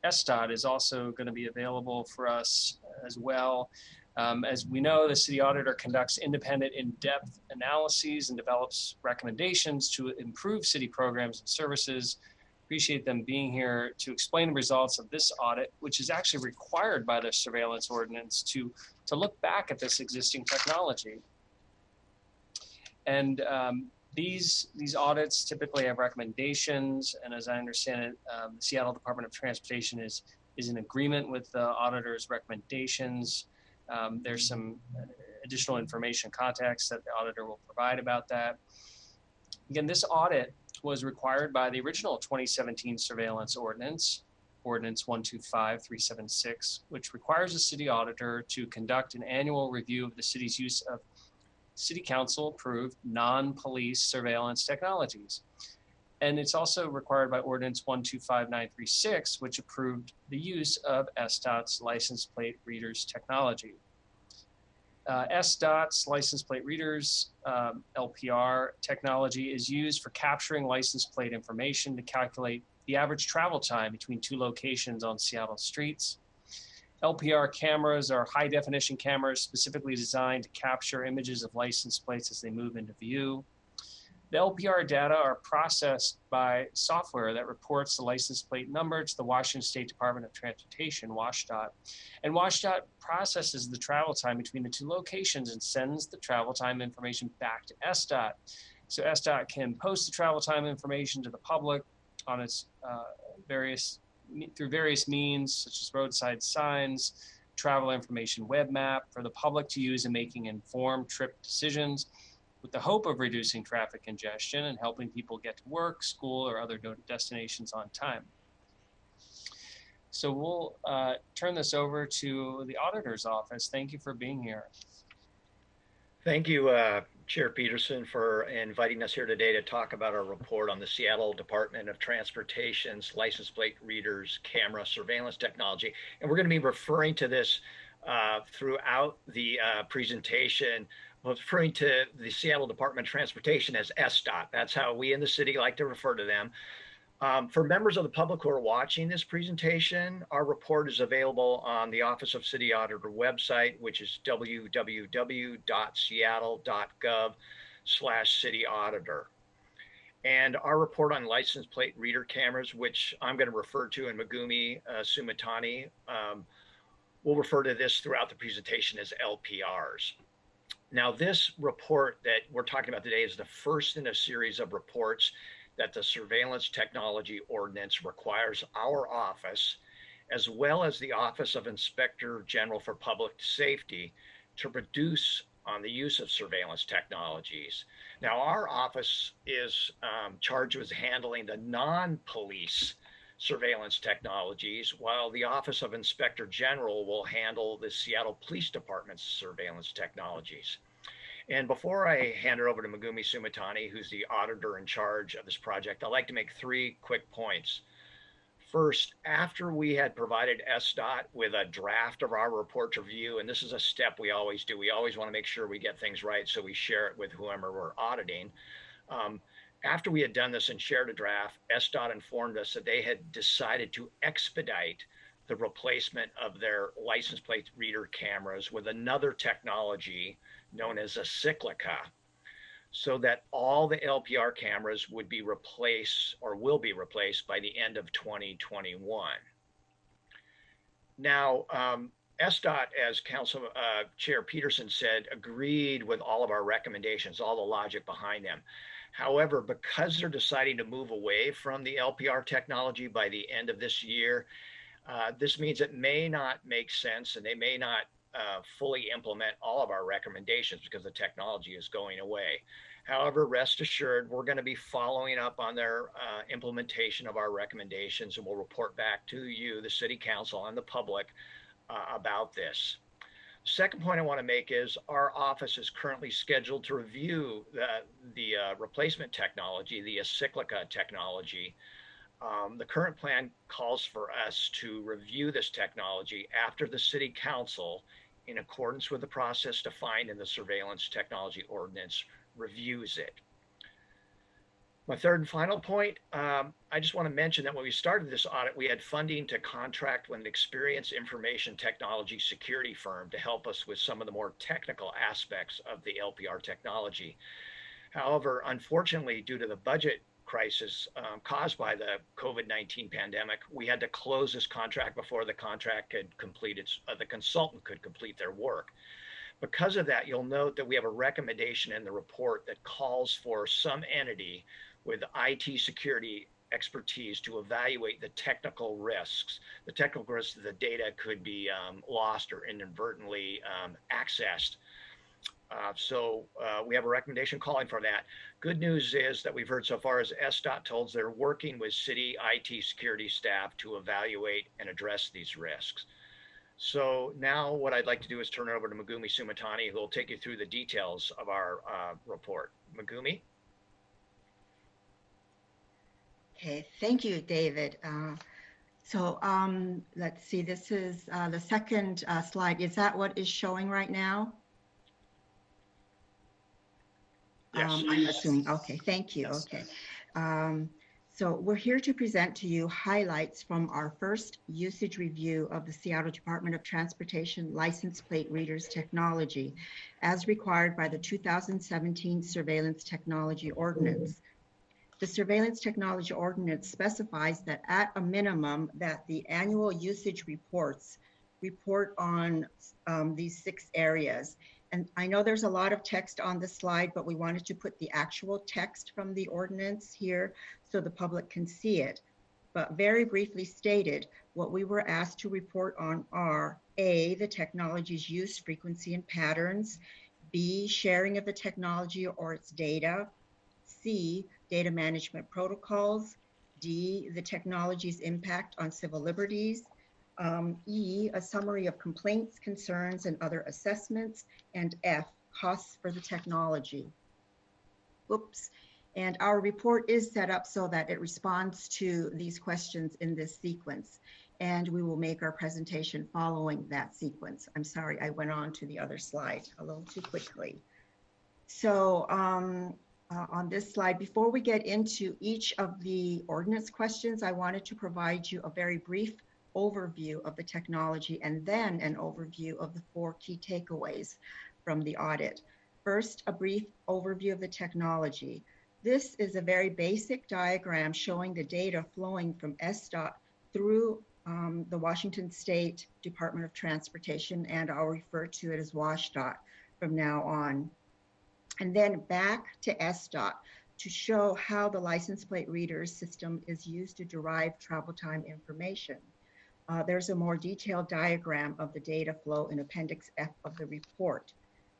SDOT is also going to be available for us as well. As we know, the city auditor conducts independent, in-depth analyses and develops recommendations to improve city programs and services. Appreciate them being here to explain the results of this audit, which is actually required by the surveillance ordinance to look back at this existing technology. And these audits typically have recommendations, and as I understand it, the Seattle Department of Transportation is in agreement with the auditor's recommendations. There's some additional information context that the auditor will provide about that. Again, this audit was required by the original 2017 surveillance ordinance, Ordinance 125-376, which requires the city auditor to conduct an annual review of the city's use of city council approved non-police surveillance technologies. And it's also required by Ordinance 125936, which approved the use of SDOT's license plate readers technology. SDOT's license plate readers, LPR technology, is used for capturing license plate information to calculate the average travel time between two locations on Seattle streets. LPR cameras are high definition cameras specifically designed to capture images of license plates as they move into view. The LPR data are processed by software that reports the license plate number to the Washington State Department of Transportation, WSDOT. And WSDOT processes the travel time between the two locations and sends the travel time information back to SDOT. So SDOT can post the travel time information to the public on its through various means, such as roadside signs, travel information web map for the public to use in making informed trip decisions, with the hope of reducing traffic congestion and helping people get to work, school, or other destinations on time. So we'll turn this over to the auditor's office. Thank you for being here. Thank you, Chair Peterson, for inviting us here today to talk about our report on the Seattle Department of Transportation's license plate readers camera surveillance technology. And we're going to be referring to this throughout the presentation, referring to the Seattle Department of Transportation as SDOT. That's how we in the city like to refer to them. For members of the public who are watching this presentation, our report is available on the Office of City Auditor website, which is www.seattle.gov/cityauditor. And our report on license plate reader cameras, which I'm going to refer to in Megumi Sumitani, we'll refer to this throughout the presentation as LPRs. Now, this report that we're talking about today is the first in a series of reports that the Surveillance Technology Ordinance requires our office, as well as the Office of Inspector General for Public Safety, to produce on the use of surveillance technologies. Now, our office is charged with handling the non-police surveillance technologies, while the Office of Inspector General will handle the Seattle Police Department's surveillance technologies. And before I hand it over to Megumi Sumitani, who's the auditor in charge of this project, I'd like to make 3 quick points. First, after we had provided SDOT with a draft of our report to review, and this is a step we always do, we always want to make sure we get things right, so we share it with whoever we're auditing. After we had done this and shared a draft, SDOT informed us that they had decided to expedite the replacement of their license plate reader cameras with another technology known as a cyclica, so that all the LPR cameras would be replaced or will be replaced by the end of 2021. Now, SDOT, as Council Chair Peterson said, agreed with all of our recommendations, all the logic behind them. However, because they're deciding to move away from the LPR technology by the end of this year, this means it may not make sense and they may not fully implement all of our recommendations because the technology is going away. However, rest assured, we're going to be following up on their implementation of our recommendations, and we'll report back to you, the City Council, and the public about this. Second point I want to make is our office is currently scheduled to review the replacement technology, the cyclica technology. The current plan calls for us to review this technology after the City Council, in accordance with the process defined in the Surveillance Technology Ordinance, reviews it. My third and final point, I just want to mention that when we started this audit, we had funding to contract with an experienced information technology security firm to help us with some of the more technical aspects of the LPR technology. However, unfortunately, due to the budget crisis caused by the COVID-19 pandemic, we had to close this contract before the contract could complete the consultant could complete their work. Because of that, you'll note that we have a recommendation in the report that calls for some entity with IT security expertise to evaluate the technical risks. The technical risks that the data could be lost or inadvertently accessed. So we have a recommendation calling for that. Good news is that we've heard so far is SDOT tells they're working with city IT security staff to evaluate and address these risks. So now what I'd like to do is turn it over to Megumi Sumitani, who will take you through the details of our report. Megumi? Okay, thank you, David. Let's see, this is the second slide. Is that what is showing right now? Yes. I'm assuming, okay, thank you, Yes. okay. So we're here to present to you highlights from our first usage review of the Seattle Department of Transportation license plate readers technology as required by the 2017 Surveillance Technology Ordinance. The Surveillance Technology Ordinance specifies that at a minimum that the annual usage reports report on these 6 areas. And I know there's a lot of text on the slide, but we wanted to put the actual text from the ordinance here so the public can see it. But very briefly stated, what we were asked to report on are A, the technology's use, frequency, and patterns, B, sharing of the technology or its data, C, data management protocols, D, the technology's impact on civil liberties, E, a summary of complaints, concerns, and other assessments, and F, costs for the technology. Oops. And our report is set up so that it responds to these questions in this sequence. And we will make our presentation following that sequence. I'm sorry, I went on to the other slide a little too quickly. So on this slide, before we get into each of the ordinance questions, I wanted to provide you a very brief overview of the technology and then an overview of the 4 key takeaways from the audit. First, a brief overview of the technology. This is a very basic diagram showing the data flowing from SDOT through the Washington State Department of Transportation, and I'll refer to it as WashDOT from now on. And then back to SDOT to show how the license plate readers system is used to derive travel time information. There's a more detailed diagram of the data flow in Appendix F of the report.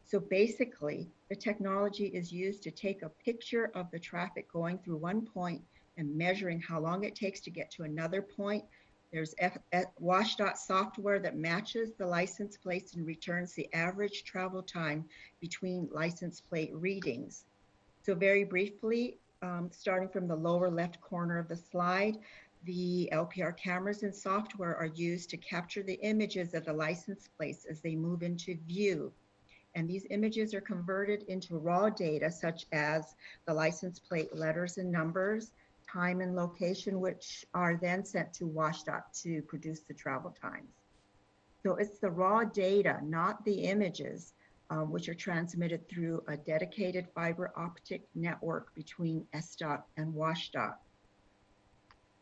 So basically, the technology is used to take a picture of the traffic going through one point and measuring how long it takes to get to another point. There's WashDOT software that matches the license plates and returns the average travel time between license plate readings. So very briefly, starting from the lower left corner of the slide, the LPR cameras and software are used to capture the images of the license plates as they move into view. And these images are converted into raw data such as the license plate letters and numbers, time and location, which are then sent to WashDOT to produce the travel times. So it's the raw data, not the images, which are transmitted through a dedicated fiber optic network between SDOT and WashDOT.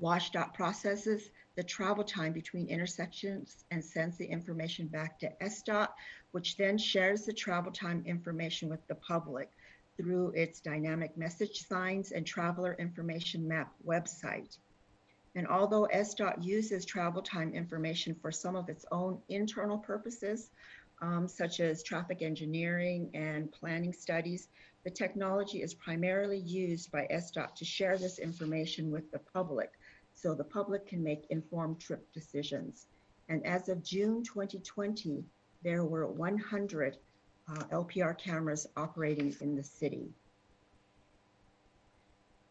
WashDOT processes the travel time between intersections and sends the information back to SDOT, which then shares the travel time information with the public through its dynamic message signs and traveler information map website. And although SDOT uses travel time information for some of its own internal purposes, such as traffic engineering and planning studies, the technology is primarily used by SDOT to share this information with the public so the public can make informed trip decisions. And as of June 2020, there were 100 LPR cameras operating in the city.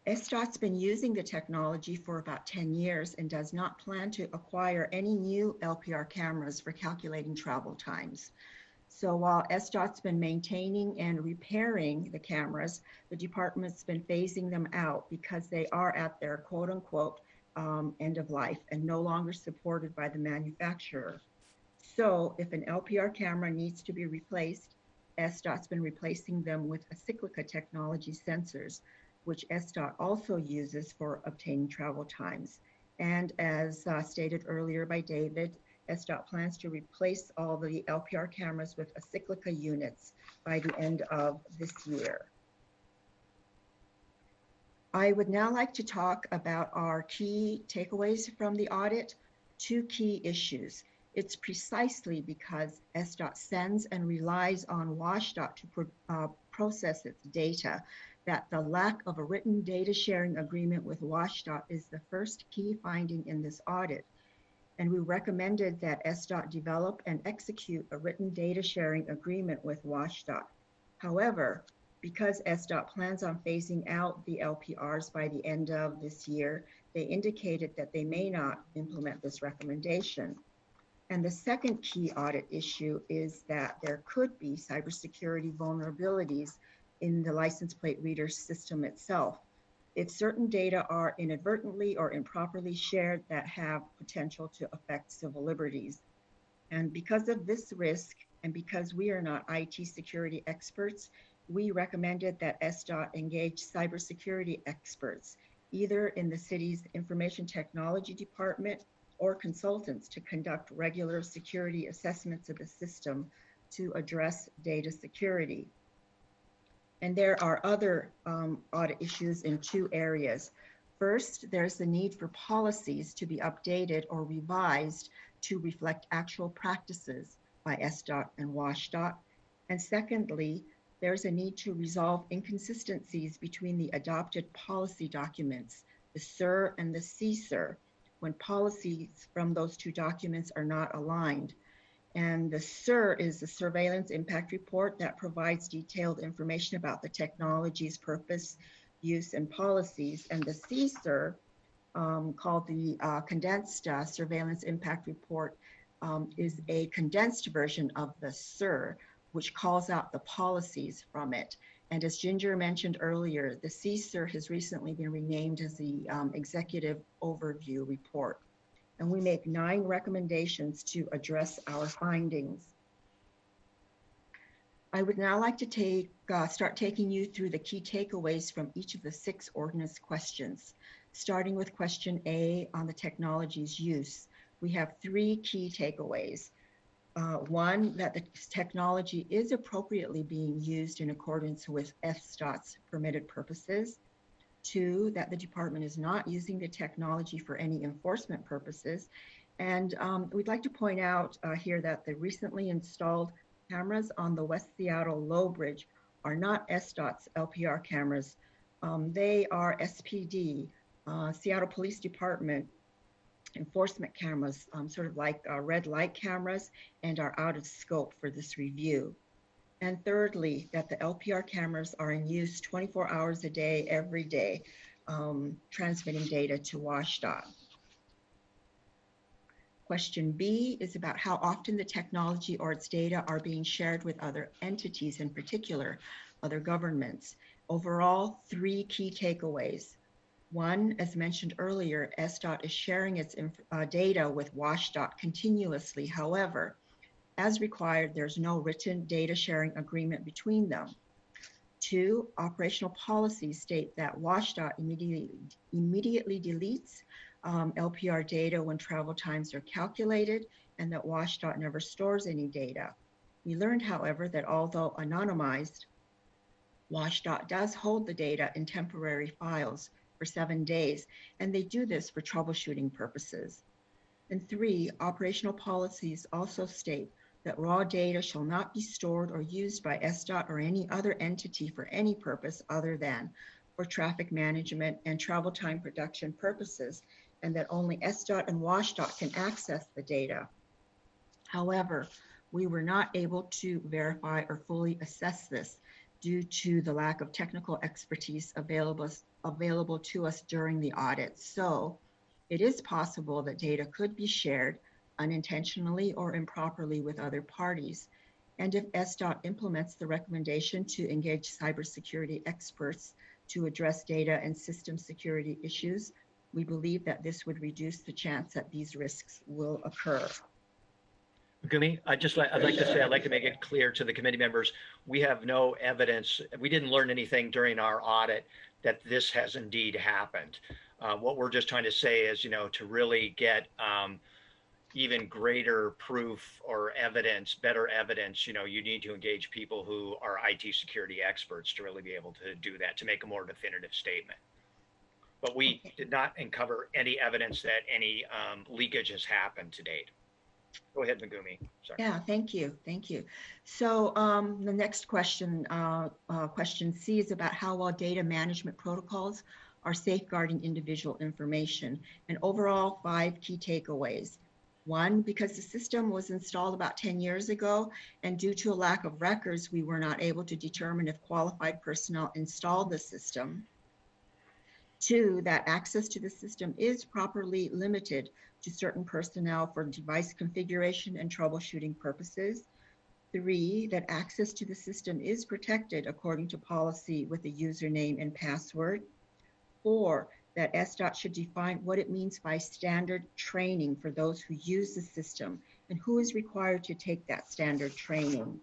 SDOT's been using the technology for about 10 years and does not plan to acquire any new LPR cameras for calculating travel times. So while SDOT's been maintaining and repairing the cameras, the department's been phasing them out because they are at their quote unquote end of life and no longer supported by the manufacturer. So if an LPR camera needs to be replaced, SDOT's been replacing them with a Cyclica technology sensors, which SDOT also uses for obtaining travel times. And as stated earlier by David, SDOT plans to replace all the LPR cameras with Cyclica units by the end of this year. I would now like to talk about our key takeaways from the audit. Two key issues. It's precisely because SDOT sends and relies on WSDOT to process its data that the lack of a written data sharing agreement with WSDOT is the first key finding in this audit. And we recommended that SDOT develop and execute a written data sharing agreement with WSDOT. However, because SDOT plans on phasing out the LPRs by the end of this year, they indicated that they may not implement this recommendation. And the second key audit issue is that there could be cybersecurity vulnerabilities in the license plate reader system itself. If certain data are inadvertently or improperly shared that have potential to affect civil liberties. And because of this risk, and because we are not IT security experts, we recommended that SDOT engage cybersecurity experts, either in the city's information technology department or consultants to conduct regular security assessments of the system to address data security. And there are other audit issues in two areas. First, there's the need for policies to be updated or revised to reflect actual practices by SDOT and WSDOT. And secondly, there's a need to resolve inconsistencies between the adopted policy documents, the SIR and the CSIR, when policies from those two documents are not aligned. And the SIR is the Surveillance Impact Report that provides detailed information about the technology's purpose, use, and policies. And the CSIR, called the Condensed Surveillance Impact Report, is a condensed version of the SIR, which calls out the policies from it. And as Ginger mentioned earlier, the CSIR has recently been renamed as the Executive Overview Report. And we make 9 recommendations to address our findings. I would now like to start taking you through the key takeaways from each of the 6 ordinance questions. Starting with question A on the technology's use, we have 3 key takeaways. 1, that the technology is appropriately being used in accordance with SDOT's permitted purposes. 2, that the department is not using the technology for any enforcement purposes. And we'd like to point out here that the recently installed cameras on the West Seattle Low Bridge are not SDOT's LPR cameras. They are SPD, Seattle Police Department enforcement cameras, sort of like red light cameras, and are out of scope for this review. And thirdly, that the LPR cameras are in use 24 hours a day, every day, transmitting data to WSDOT. Question B is about how often the technology or its data are being shared with other entities, in particular, other governments. Overall, 3 key takeaways. 1, as mentioned earlier, SDOT is sharing its data with WSDOT continuously. However, as required, there's no written data sharing agreement between them. 2, operational policies state that WSDOT immediately deletes LPR data when travel times are calculated, and that WSDOT never stores any data. We learned, however, that although anonymized, WSDOT does hold the data in temporary files for 7 days, and they do this for troubleshooting purposes. And 3, operational policies also state that raw data shall not be stored or used by SDOT or any other entity for any purpose other than for traffic management and travel time production purposes, and that only SDOT and WSDOT can access the data. However, we were not able to verify or fully assess this due to the lack of technical expertise available to us during the audit. So it is possible that data could be shared unintentionally or improperly with other parties. And if SDOT implements the recommendation to engage cybersecurity experts to address data and system security issues, we believe that this would reduce the chance that these risks will occur. Gumi, I'd like to say, I'd like to make it clear to the committee members, we have no evidence, we didn't learn anything during our audit that this has indeed happened. What we're just trying to say is, to really get even greater proof or evidence, better evidence, you need to engage people who are IT security experts to really be able to do that, to make a more definitive statement. But we did not uncover any evidence that any leakage has happened to date. Go ahead, Megumi. Sorry. Yeah, thank you. Thank you. So the next question, question C, is about how well data management protocols are safeguarding individual information, and overall 5 key takeaways. 1, because the system was installed about 10 years ago, and due to a lack of records, we were not able to determine if qualified personnel installed the system. 2, that access to the system is properly limited to certain personnel for device configuration and troubleshooting purposes. 3, that access to the system is protected according to policy with a username and password. 4, that SDOT should define what it means by standard training for those who use the system and who is required to take that standard training.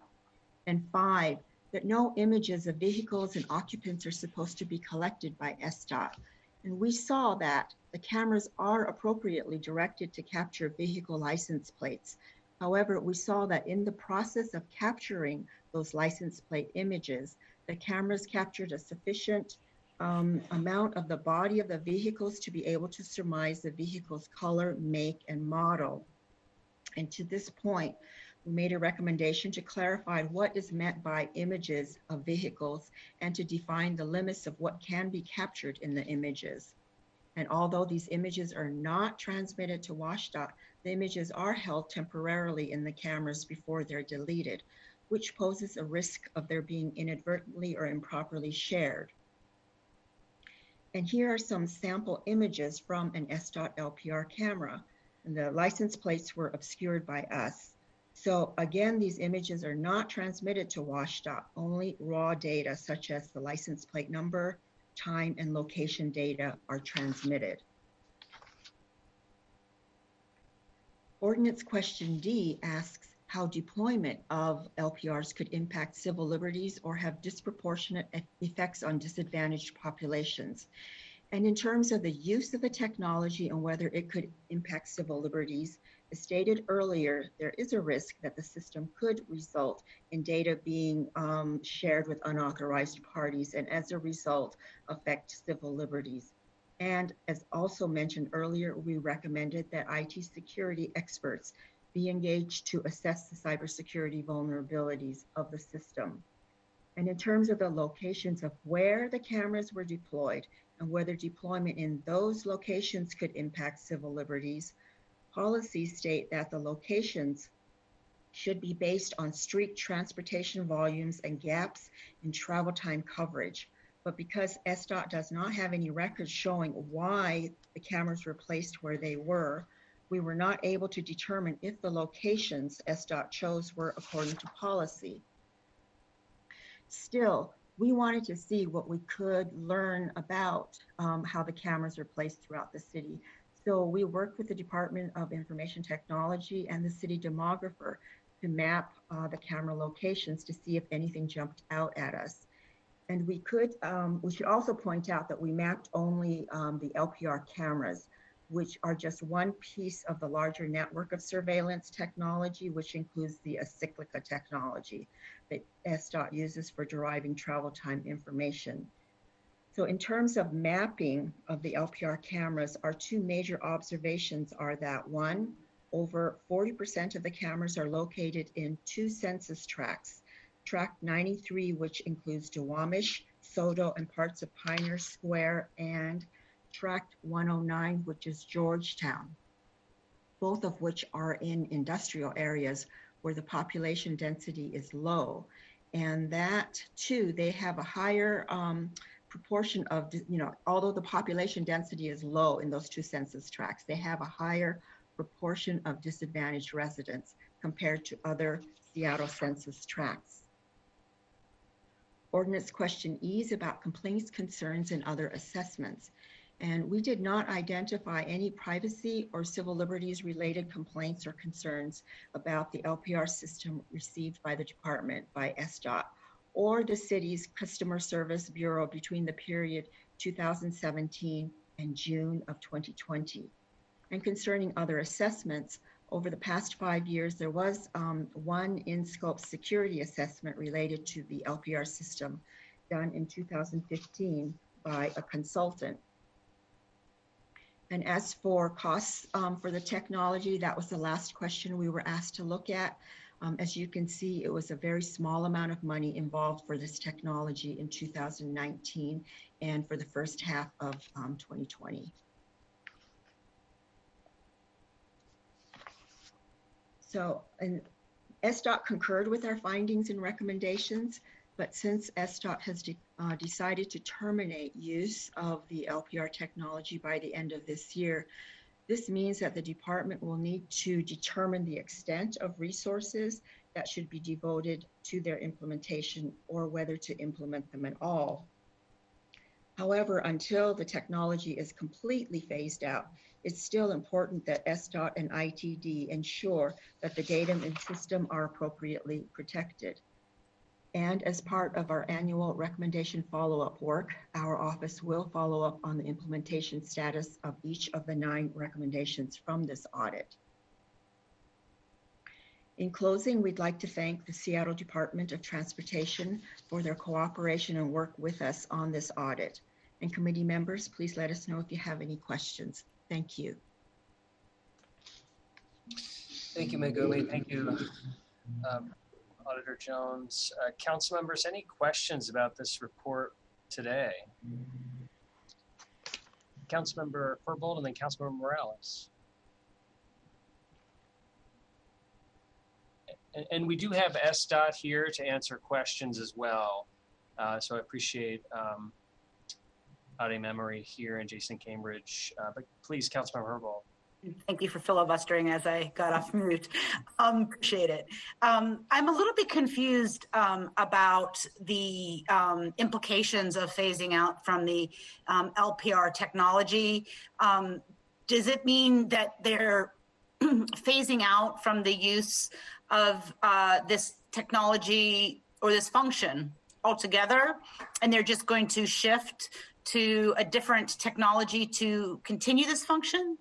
And 5, that no images of vehicles and occupants are supposed to be collected by SDOT. And we saw that the cameras are appropriately directed to capture vehicle license plates. However, we saw that in the process of capturing those license plate images, the cameras captured a sufficient amount of the body of the vehicles to be able to surmise the vehicle's color, make, and model. And to this point, we made a recommendation to clarify what is meant by images of vehicles and to define the limits of what can be captured in the images. And although these images are not transmitted to WSDOT, the images are held temporarily in the cameras before they're deleted, which poses a risk of their being inadvertently or improperly shared. And here are some sample images from an SDOT LPR camera. And the license plates were obscured by us. So again, these images are not transmitted to WSDOT, only raw data such as the license plate number, time, and location data are transmitted. Ordinance question D asks how deployment of LPRs could impact civil liberties or have disproportionate effects on disadvantaged populations. And in terms of the use of the technology and whether it could impact civil liberties, as stated earlier, there is a risk that the system could result in data being shared with unauthorized parties and as a result affect civil liberties. And as also mentioned earlier, we recommended that IT security experts be engaged to assess the cybersecurity vulnerabilities of the system. And in terms of the locations of where the cameras were deployed and whether deployment in those locations could impact civil liberties, policies state that the locations should be based on street transportation volumes and gaps in travel time coverage. But because SDOT does not have any records showing why the cameras were placed where they were, we were not able to determine if the locations SDOT chose were according to policy. Still, we wanted to see what we could learn about how the cameras are placed throughout the city. So we worked with the Department of Information Technology and the city demographer to map the camera locations to see if anything jumped out at us. And we should also point out that we mapped only the LPR cameras, which are just one piece of the larger network of surveillance technology, which includes the acyclica technology that SDOT uses for deriving travel time information. So in terms of mapping of the LPR cameras, our 2 major observations are that 1, over 40% of the cameras are located in 2 census tracts. Tract 93, which includes Duwamish, Soto, and parts of Pioneer Square, and Tract 109, which is Georgetown, both of which are in industrial areas where the population density is low. And that too, they have a higher proportion of, although the population density is low in those 2 census tracts, they have a higher proportion of disadvantaged residents compared to other Seattle census tracts. Ordinance question E is about complaints, concerns, and other assessments. And we did not identify any privacy or civil liberties related complaints or concerns about the LPR system received by the department by SDOT or the city's customer service bureau between the period 2017 and June of 2020. And concerning other assessments, Over the past 5 years, there was one in-scope security assessment related to the LPR system done in 2015 by a consultant. And as for costs for the technology, that was the last question we were asked to look at. As you can see, it was a very small amount of money involved for this technology in 2019 and for the first half of 2020. So, and SDOT concurred with our findings and recommendations, but since SDOT has decided to terminate use of the LPR technology by the end of this year, this means that the department will need to determine the extent of resources that should be devoted to their implementation or whether to implement them at all. However, until the technology is completely phased out, it's still important that SDOT and ITD ensure that the data and system are appropriately protected. And as part of our annual recommendation follow-up work, our office will follow up on the implementation status of each of the 9 recommendations from this audit. In closing, we'd like to thank the Seattle Department of Transportation for their cooperation and work with us on this audit. And committee members, please let us know if you have any questions. Thank you. Thank you, Megumi. Thank you, Auditor Jones. Council members, any questions about this report today? Councilmember Furbold and then Councilmember Morales. And we do have SDOT here to answer questions as well. So I appreciate Adi Memory here and Jason Cambridge. But please, Councilmember Furbold. Thank you for filibustering as I got off mute. Appreciate it. I'm a little bit confused about the implications of phasing out from the LPR technology. Does it mean that they're phasing out from the use of this technology or this function altogether, and they're just going to shift to a different technology to continue this function?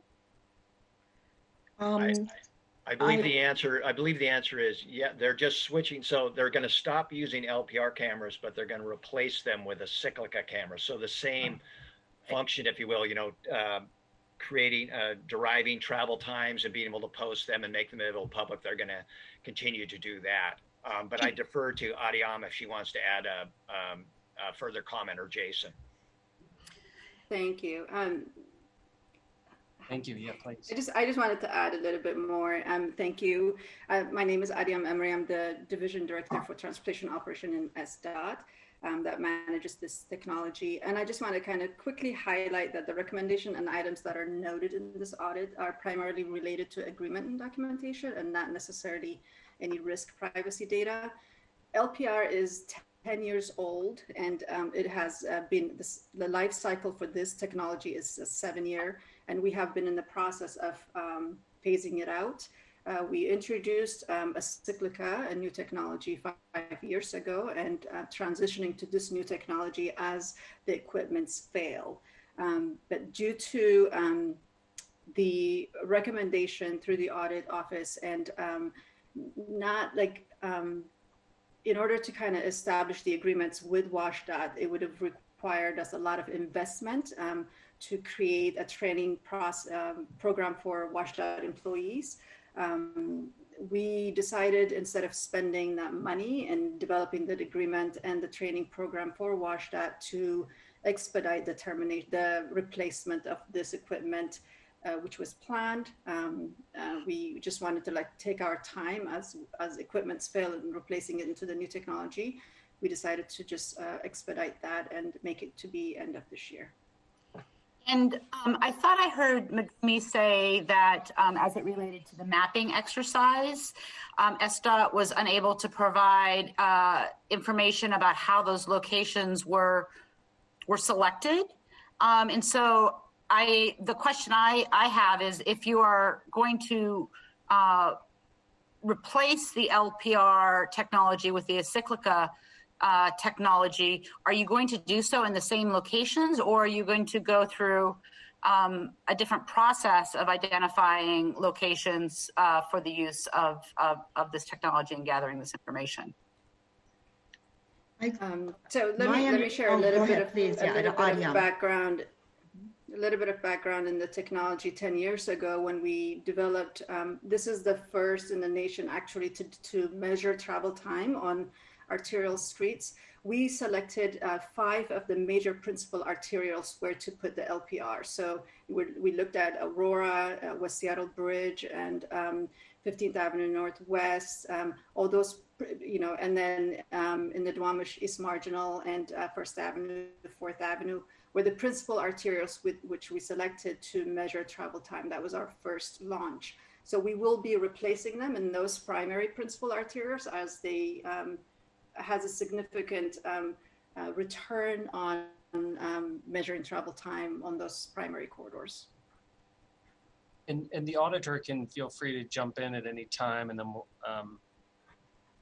I believe the answer is yeah, they're just switching. So they're going to stop using LPR cameras, but they're going to replace them with a cyclica camera. So the same function, if you will, creating, deriving travel times and being able to post them and make them available public. They're going to continue to do that. But I defer to Adiam if she wants to add a further comment, or Jason. Thank you. Thank you. Yeah, please. I just wanted to add a little bit more. Thank you. My name is Adiam Emery. I'm the Division Director for Transportation Operation in SDOT that manages this technology. And I just want to kind of quickly highlight that the recommendation and items that are noted in this audit are primarily related to agreement and documentation and not necessarily any risk privacy data. LPR is 10 years old, and it has been, the life cycle for this technology is a 7-year, and we have been in the process of phasing it out. We introduced a cyclica, a new technology 5 years ago, and transitioning to this new technology as the equipments fail. But due to the recommendation through the audit office and not like, in order to kind of establish the agreements with WashDOT, it would have required us a lot of investment to create a training program for WashDOT employees. We decided, instead of spending that money and developing the agreement and the training program for WashDOT, to expedite the replacement of this equipment, which was planned. We just wanted to take our time as equipments fail and replacing it into the new technology. We decided to just expedite that and make it to be end of this year. And I thought I heard me say that as it related to the mapping exercise, SDOT was unable to provide information about how those locations were selected. And so the question I have is, if you are going to replace the LPR technology with the Acyclica technology, are you going to do so in the same locations, or are you going to go through a different process of identifying locations for the use of this technology and gathering this information. So let me share a little bit of background. A little bit of background in the technology. 10 years ago, when we developed, this is the first in the nation actually to measure travel time on arterial streets. We selected 5 of the major principal arterials where to put the LPR. So we looked at Aurora, West Seattle Bridge, and 15th Avenue Northwest, all those, and then in the Duwamish East Marginal and First Avenue, 4th Avenue, were the principal arterials with which we selected to measure travel time. That was our first launch. So we will be replacing them in those primary principal arterials as they has a significant return on measuring travel time on those primary corridors. And the auditor can feel free to jump in at any time, and then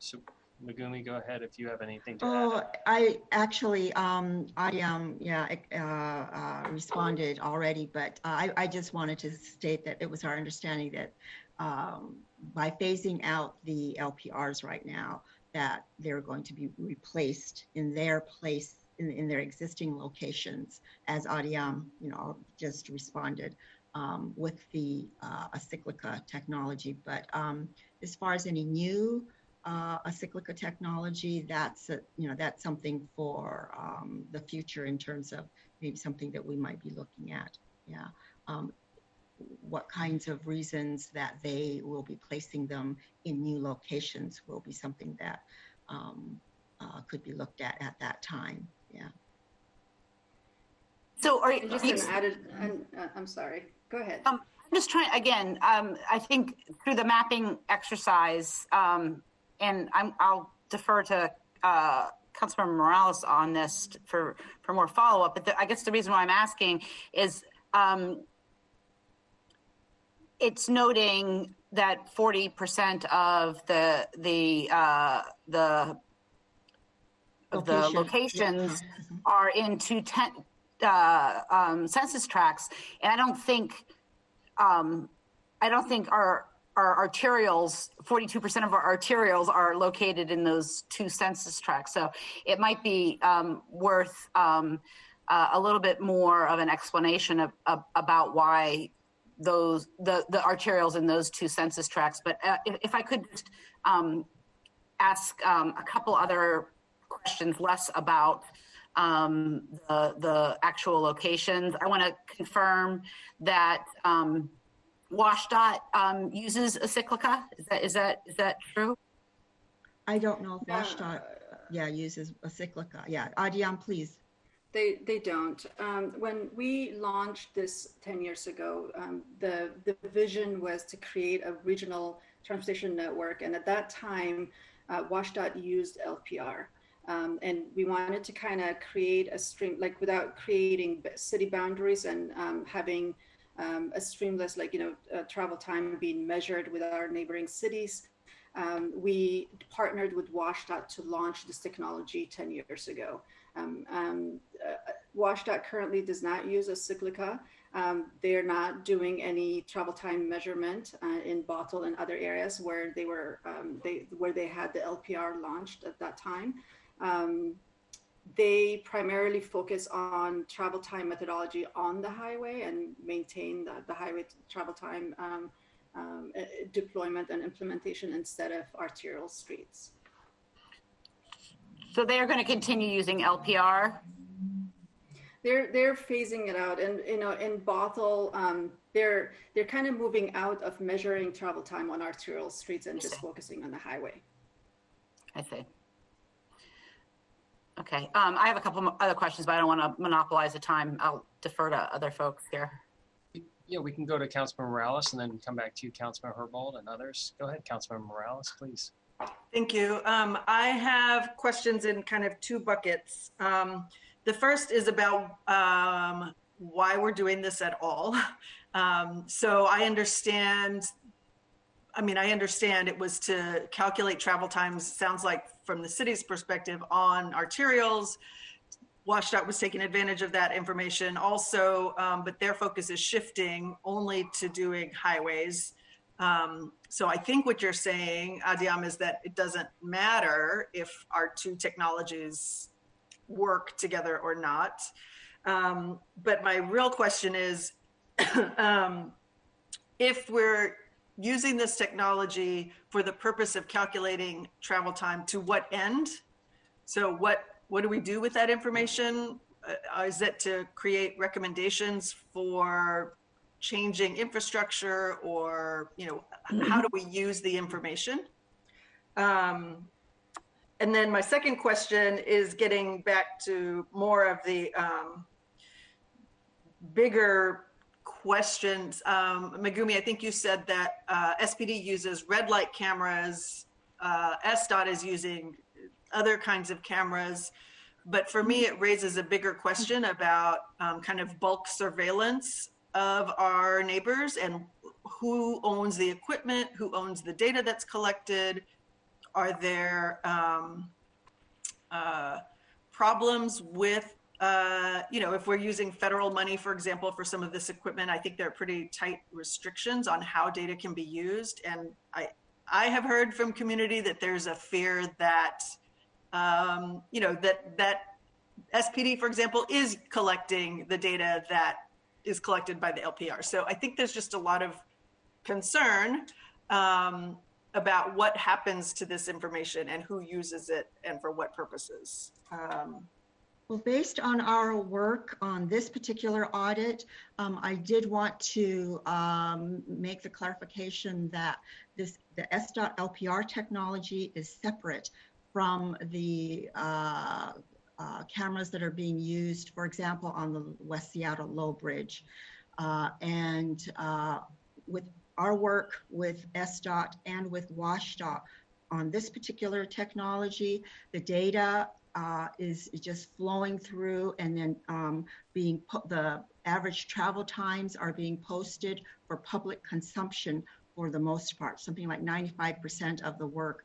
so Megumi, go ahead if you have anything to add. I actually, Adiam, responded already, but I just wanted to state that it was our understanding that by phasing out the LPRs right now, that they're going to be replaced in their place in their existing locations, as Adiam, just responded with the Acyclica technology. But as far as any new Acyclica technology, that's something for the future in terms of maybe something that we might be looking at. What kinds of reasons that they will be placing them in new locations will be something that could be looked at that time. So are you just an added, I'm sorry, go ahead. I'm just trying, again, I think through the mapping exercise, and I'll defer to Councilmember Morales on this for more follow-up, but I guess the reason why I'm asking is it's noting that 40% of the locations are in 210 census tracts, and I don't think our arterials, 42% of our arterials are located in those 2 census tracts. So it might be worth a little bit more of an explanation about why the arterials in those 2 census tracts. But if I could just ask a couple other questions, less about the actual locations. I want to confirm that WashDOT uses Acyclica. Is that true? I don't know if WashDOT uses Acyclica. Adiam, please. They don't. When we launched this 10 years ago, the vision was to create a regional transportation network, and at that time, WashDOT used LPR. And we wanted to kind of create a stream, like without creating city boundaries and having a streamless, travel time being measured with our neighboring cities. We partnered with WashDOT to launch this technology 10 years ago. WashDOT currently does not use Acyclica. They're not doing any travel time measurement in Bottle and other areas where they were where they had the LPR launched at that time. They primarily focus on travel time methodology on the highway and maintain the highway travel time deployment and implementation instead of arterial streets. So they're going to continue using LPR? They're phasing it out, and in Bothell, they're kind of moving out of measuring travel time on arterial streets and just focusing on the highway. I see. Okay, I have a couple other questions, but I don't want to monopolize the time. I'll defer to other folks here. Yeah, we can go to Councilmember Morales and then come back to you, Councilmember Herbold and others. Go ahead, Councilmember Morales, please. Thank you. I have questions in kind of 2 buckets. The first is about why we're doing this at all. So I understand it was to calculate travel times, sounds like from the city's perspective, on arterials, WashDOT was taking advantage of that information also, but their focus is shifting only to doing highways. So I think what you're saying, Adiam, is that it doesn't matter if our two technologies work together or not. But my real question is, if we're using this technology for the purpose of calculating travel time, to what end? So what do we do with that information? Is it to create recommendations for changing infrastructure, or, you know, how do we use the information? And then my second question is getting back to more of the bigger questions. Megumi, I think you said that SPD uses red light cameras, SDOT is using other kinds of cameras. But for me, it raises a bigger question about kind of bulk surveillance of our neighbors, and who owns the equipment, who owns the data that's collected. Are there problems with, you know, if we're using federal money, for example, for some of this equipment? I think there are pretty tight restrictions on how data can be used. And I have heard from community that there's a fear that, you know, that SPD, for example, is collecting the data that is collected by the LPR. So I think there's just a lot of concern about what happens to this information and who uses it and for what purposes. Well, based on our work on this particular audit, I did want to make the clarification that the SDOT LPR technology is separate from the cameras that are being used, for example, on the West Seattle Low Bridge. And with our work with SDOT and with WashDOT on this particular technology, the data is just flowing through, and then being put, the average travel times are being posted for public consumption for the most part. Something like 95% of the work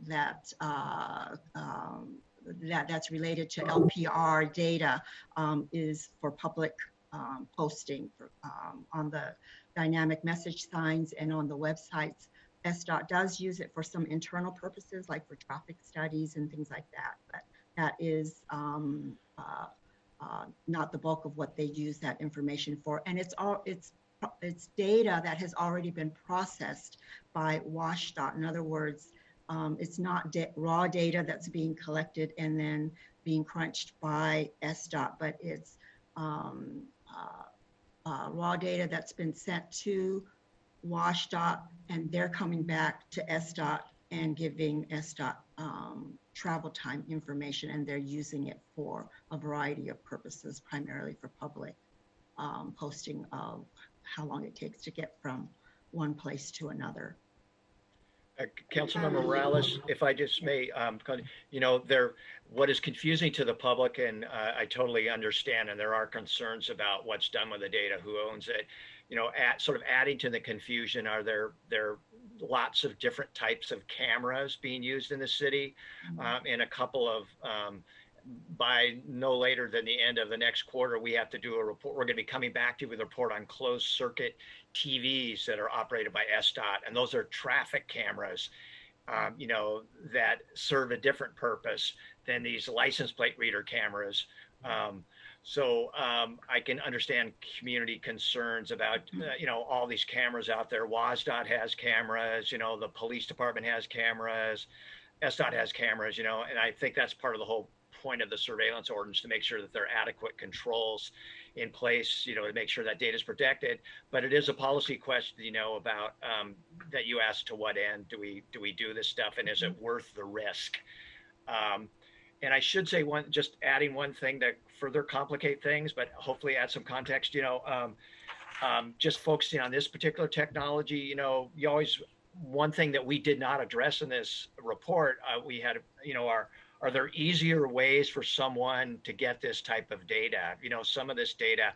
that's related to LPR data is for public posting on the dynamic message signs and on the websites. SDOT does use it for some internal purposes, like for traffic studies and things like that, but that is not the bulk of what they use that information for. And it's data that has already been processed by WashDOT. In other words, it's not raw data that's being collected and then being crunched by SDOT, but it's raw data that's been sent to WashDOT, and they're coming back to SDOT and giving SDOT travel time information, and they're using it for a variety of purposes, primarily for public posting of how long it takes to get from one place to another. Councilmember Morales, if I just may, you know, what is confusing to the public, and I totally understand, and there are concerns about what's done with the data, who owns it. You know, sort of adding to the confusion, are there lots of different types of cameras being used in the city, and a couple of by no later than the end of the next quarter, we have to do a report. We're going to be coming back to you with a report on closed circuit TVs that are operated by SDOT. And those are traffic cameras, you know, that serve a different purpose than these license plate reader cameras. So I can understand community concerns about, you know, all these cameras out there. WashDOT has cameras, you know, the police department has cameras, SDOT has cameras, you know, and I think that's part of the whole point of the surveillance ordinance, to make sure that there are adequate controls in place, you know, to make sure that data is protected. But it is a policy question, you know, about that you asked, to what end do we do this stuff, and is it worth the risk? And I should say just adding one thing to further complicate things, but hopefully add some context, you know, just focusing on this particular technology, you know, one thing that we did not address in this report, we had, you know, are there easier ways for someone to get this type of data? You know, some of this data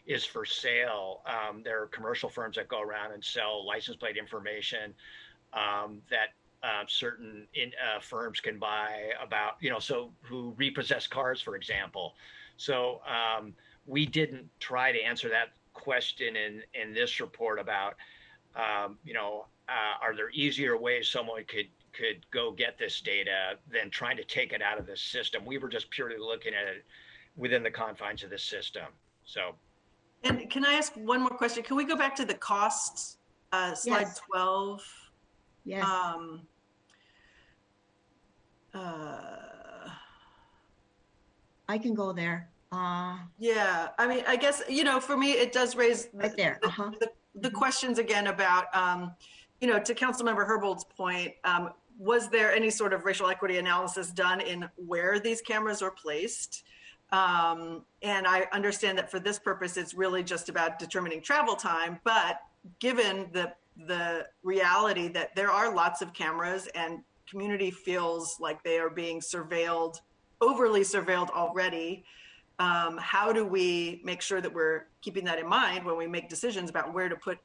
is for sale. There are commercial firms that go around and sell license plate information that certain firms can buy about, so who repossess cars, for example. So we didn't try to answer that question in this report about, are there easier ways someone could go get this data than trying to take it out of this system? We were just purely looking at it within the confines of this system. So. And can I ask one more question? Can we go back to the costs, slide Yes. 12? Yes. I can go there. Yeah, I mean, I guess, for me, it does raise right there. The questions again about, to Councilmember Herbold's point, was there any sort of racial equity analysis done in where these cameras are placed? And I understand that for this purpose, it's really just about determining travel time, but given the reality that there are lots of cameras and community feels like they are being surveilled, overly surveilled already, how do we make sure that we're keeping that in mind when we make decisions about where to put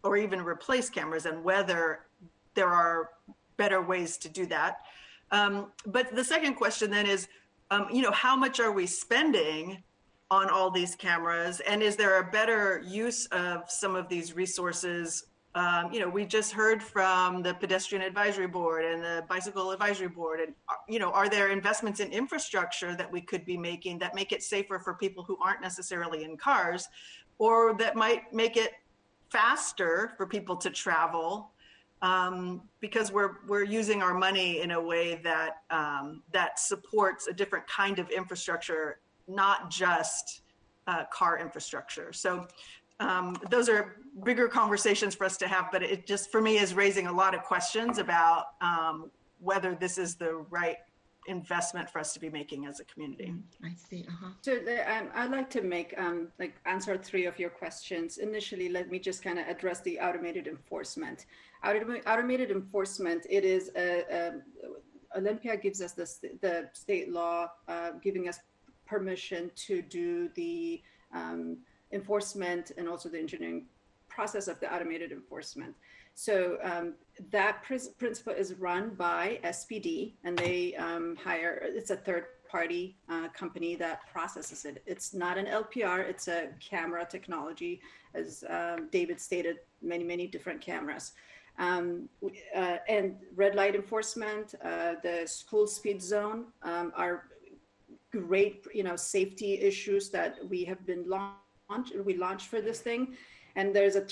or even replace cameras and whether there are better ways to do that? But the second question then is, how much are we spending on all these cameras? And is there a better use of some of these resources? We just heard from the Pedestrian Advisory Board and the Bicycle Advisory Board. And, are there investments in infrastructure that we could be making that make it safer for people who aren't necessarily in cars, or that might make it faster for people to travel? Because we're using our money in a way that that supports a different kind of infrastructure, not just car infrastructure. So those are bigger conversations for us to have, but it just, for me, is raising a lot of questions about whether this is the right investment for us to be making as a community. I see. So I'd like to make answer 3 of your questions. Initially, let me just kind of address the automated enforcement. Automated enforcement, it is Olympia gives us the state law giving us permission to do the enforcement and also the engineering process of the automated enforcement. So that principle is run by SPD, and they it's a third-party company that processes it. It's not an LPR, it's a camera technology, as David stated, many different cameras. And red light enforcement, the school speed zone are great, safety issues that we have been launched for this thing. And there's a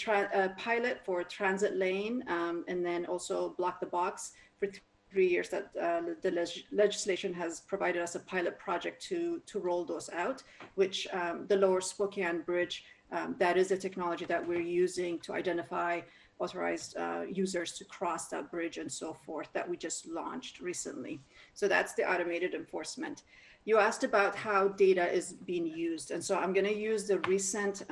pilot for transit lane, and then also block the box for 3 years that the legislation has provided us a pilot project to roll those out, which the Lower Spokane Bridge, that is a technology that we're using to identify authorized users to cross that bridge and so forth, that we just launched recently. So that's the automated enforcement. You asked about how data is being used. And so I'm going to use the recent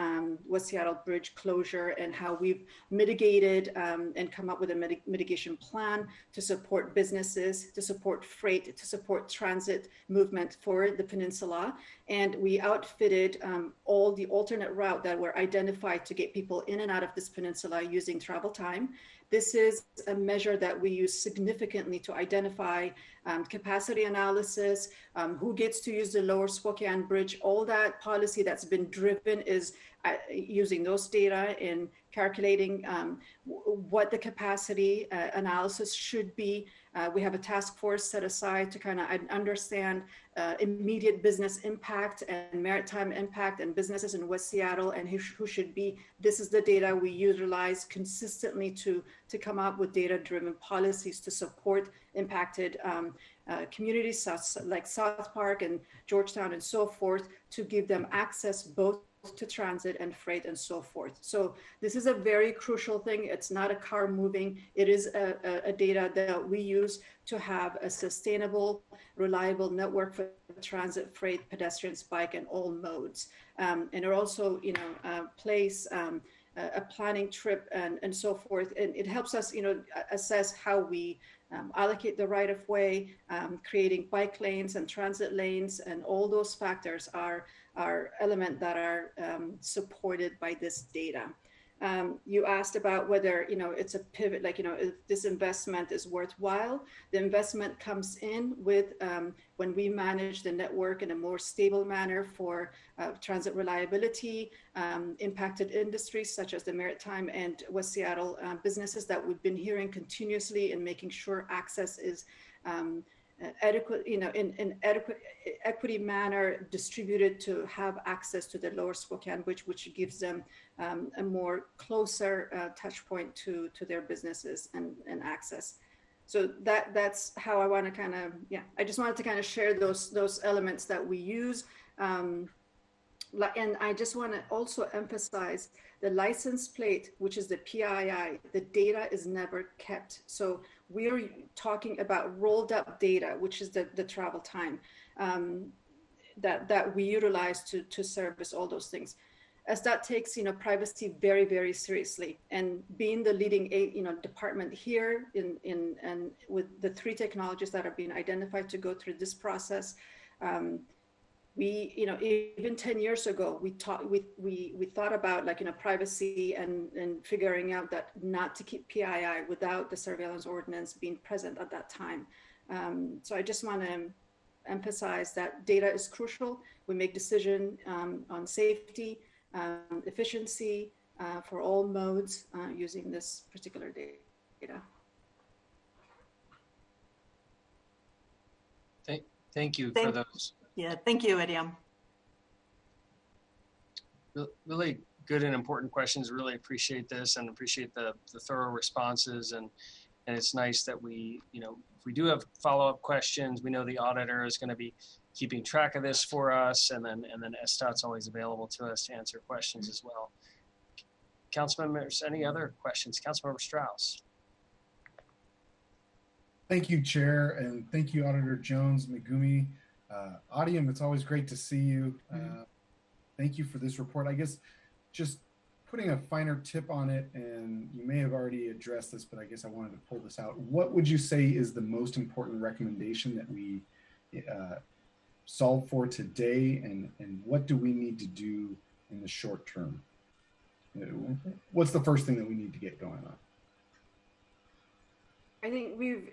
West Seattle Bridge closure and how we've mitigated and come up with a mitigation plan to support businesses, to support freight, to support transit movement for the peninsula. And we outfitted all the alternate route that were identified to get people in and out of this peninsula using travel time. This is a measure that we use significantly to identify capacity analysis, who gets to use the Lower Spokane Bridge. All that policy that's been driven is using those data in calculating what the capacity analysis should be. We have a task force set aside to kind of understand immediate business impact and maritime impact and businesses in West Seattle and who should be. This is the data we utilize consistently to come up with data-driven policies to support impacted communities like South Park and Georgetown and so forth, to give them access both to transit and freight and so forth. So this is a very crucial thing. It's not a car moving. It is a data that we use to have a sustainable, reliable network for transit, freight, pedestrians, bike, and all modes. And it also, place a planning trip and so forth. And it helps us, assess how we allocate the right of way, creating bike lanes and transit lanes, and all those factors are elements that are supported by this data. You asked about whether, it's a pivot, like, if this investment is worthwhile. The investment comes in with when we manage the network in a more stable manner for transit reliability, impacted industries such as the maritime and West Seattle businesses that we've been hearing continuously, in making sure access is adequate, in adequate equity manner distributed to have access to the lower Spokane, which gives them a more closer touch point to their businesses and access. So that's how I want to kind of, I just wanted to kind of share those elements that we use. And I just want to also emphasize the license plate, which is the PII, the data is never kept. So we're talking about rolled up data, which is the travel time that we utilize to service all those things. As that takes, privacy very, very seriously, and being the leading, department here and with the 3 technologies that are being identified to go through this process, we, even 10 years ago, we thought about, like, privacy and figuring out that not to keep PII without the surveillance ordinance being present at that time. So I just want to emphasize that data is crucial. We make decision on safety, efficiency for all modes using this particular data. Thank you for those. Yeah, thank you, Adiam. Really good and important questions. Really appreciate this and appreciate the thorough responses. And it's nice that we, if we do have follow-up questions, we know the auditor is going to be keeping track of this for us, and then SDOT's always available to us to answer questions as well. Council members, any other questions? Councilmember Strauss. Thank you, Chair, and thank you, Auditor Jones, Megumi. Adiam, it's always great to see you. Thank you for this report. I guess just putting a finer tip on it, and you may have already addressed this, but I guess I wanted to pull this out. What would you say is the most important recommendation that we solve for today, and what do we need to do in the short term? What's the first thing that we need to get going on? I think we've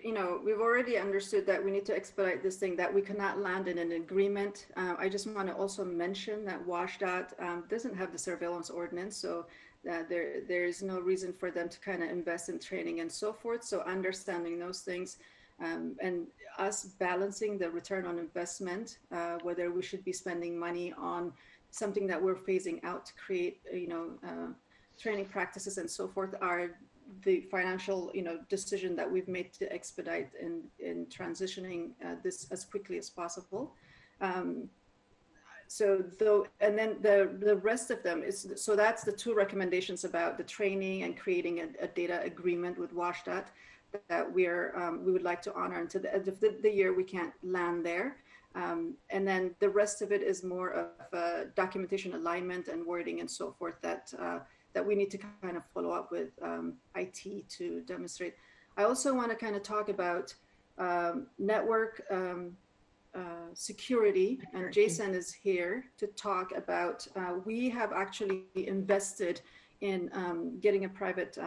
already understood that we need to expedite this thing, that we cannot land in an agreement. I just want to also mention that WSDOT doesn't have the surveillance ordinance, so there is no reason for them to kind of invest in training and so forth. So understanding those things and us balancing the return on investment, whether we should be spending money on something that we're phasing out to create, training practices and so forth, are the financial, decision that we've made to expedite in transitioning this as quickly as possible. So though, and then the rest of them is, so that's the 2 recommendations about the training and creating a data agreement with WSDOT that we would like to honor until the end of the year. We can't land there. And then the rest of it is more of documentation alignment and wording and so forth that we need to kind of follow up with IT to demonstrate. I also want to kind of talk about network security, and Jason is here to talk about, we have actually invested in getting a private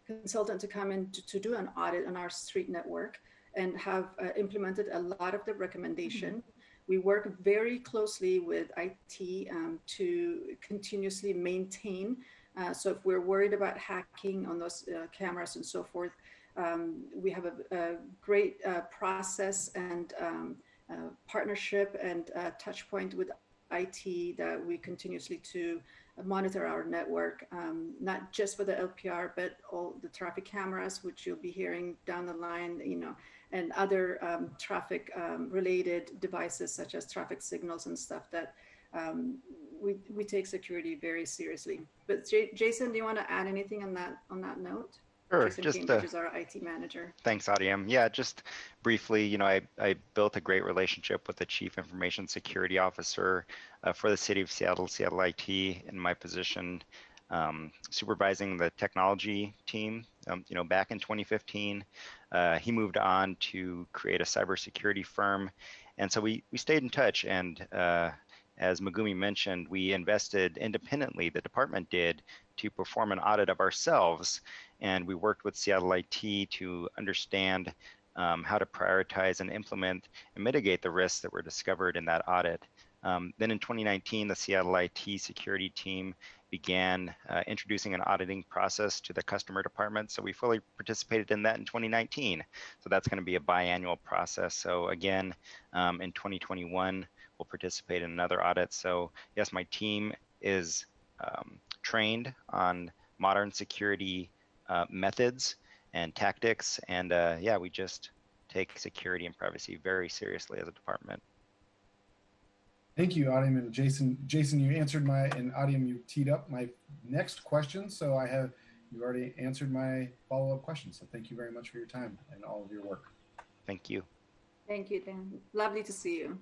consultant to come in to do an audit on our street network, and have implemented a lot of the recommendation. We work very closely with IT to continuously maintain. So if we're worried about hacking on those cameras and so forth, we have a great process and partnership and touch point with IT that we continuously to monitor our network, not just for the LPR, but all the traffic cameras, which you'll be hearing down the line, and other traffic related devices such as traffic signals and stuff that we take security very seriously. But Jason, do you want to add anything on that note? Sure. Jason Cambridge is our IT manager. Thanks, Adiam. Yeah, just briefly, I built a great relationship with the Chief Information Security Officer for the City of Seattle, Seattle IT, in my position, supervising the technology team. Back in 2015, he moved on to create a cybersecurity firm, and so we stayed in touch. And as Megumi mentioned, we invested independently, the department did, to perform an audit of ourselves. And we worked with Seattle IT to understand how to prioritize and implement and mitigate the risks that were discovered in that audit. Then in 2019, the Seattle IT security team began introducing an auditing process to the customer department. So we fully participated in that in 2019. So that's going to be a biannual process. So again, in 2021, we'll participate in another audit. So yes, my team is trained on modern security methods and tactics. And yeah, we just take security and privacy very seriously as a department. Thank you, Audium and Jason. Jason, you answered and Audium, you teed up my next question. So you already answered my follow-up question. So thank you very much for your time and all of your work. Thank you. Thank you, Dan. Lovely to see you.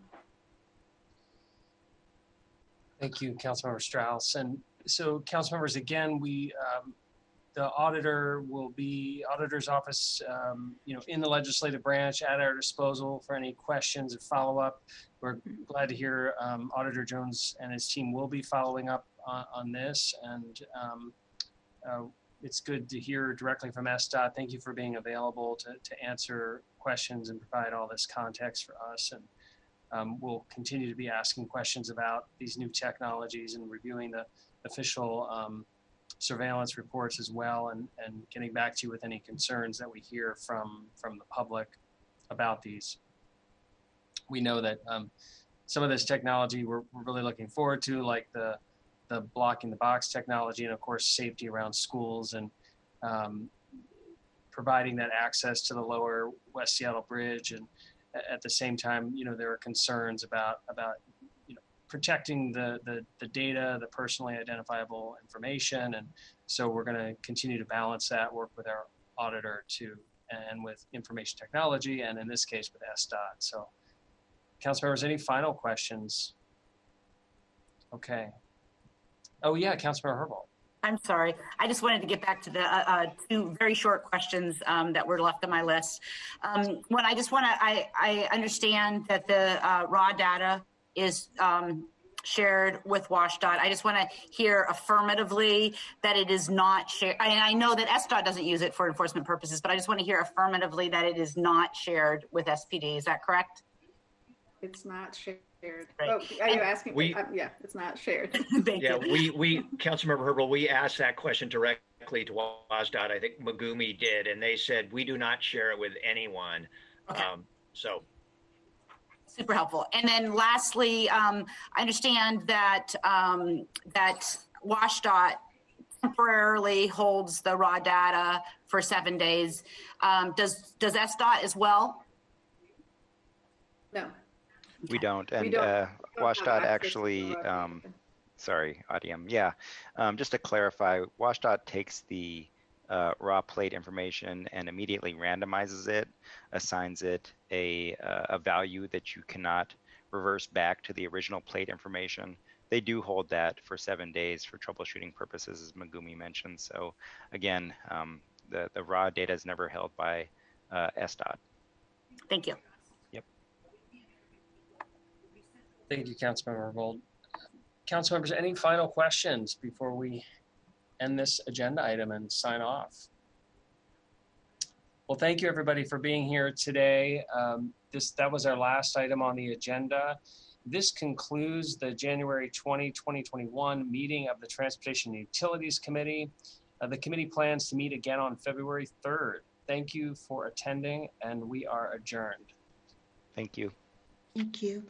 Thank you, Councilmember Strauss. And so, council members, again, the auditor's office, in the legislative branch at our disposal for any questions or follow-up. We're glad to hear Auditor Jones and his team will be following up on this. And it's good to hear directly from SDOT. Thank you for being available to answer questions and provide all this context for us. And we'll continue to be asking questions about these new technologies and reviewing the official surveillance reports as well, and getting back to you with any concerns that we hear from the public about these. We know that some of this technology we're really looking forward to, like the blocking the box technology, and of course safety around schools, and providing that access to the lower West Seattle Bridge. And at the same time, there are concerns about protecting the data, the personally identifiable information. And so we're going to continue to balance that, work with our auditor and with information technology, and in this case with SDOT. So council members, any final questions? Okay. Oh yeah, Councilmember Herbold. I'm sorry. I just wanted to get back to the two very short questions that were left on my list. I understand that the raw data is shared with WashDOT. I just want to hear affirmatively that it is not shared. I know that SDOT doesn't use it for enforcement purposes, but I just want to hear affirmatively that it is not shared with SPD. Is that correct? It's not shared. Right. Oh, are you asking? Yeah, it's not shared. Thank you. we Councilmember Herbold, we asked that question directly to WashDOT. I think Megumi did, and they said we do not share it with anyone. Okay. So. Super helpful. And then lastly, I understand that that WashDOT temporarily holds the raw data for 7 days. Does SDOT as well? No. We don't. And WashDOT actually, sorry, Audium. Yeah, just to clarify, WashDOT takes the raw plate information and immediately randomizes it, assigns it a value that you cannot reverse back to the original plate information. They do hold that for 7 days for troubleshooting purposes, as Megumi mentioned. So again, the raw data is never held by SDOT. Thank you. Yep. Thank you, Councilmember Herbold. Council members, any final questions before we end this agenda item and sign off? Well, thank you everybody for being here today. That was our last item on the agenda. This concludes the January 2021 meeting of the Transportation and Utilities Committee. The committee plans to meet again on February 3rd. Thank you for attending, and we are adjourned. Thank you. Thank you.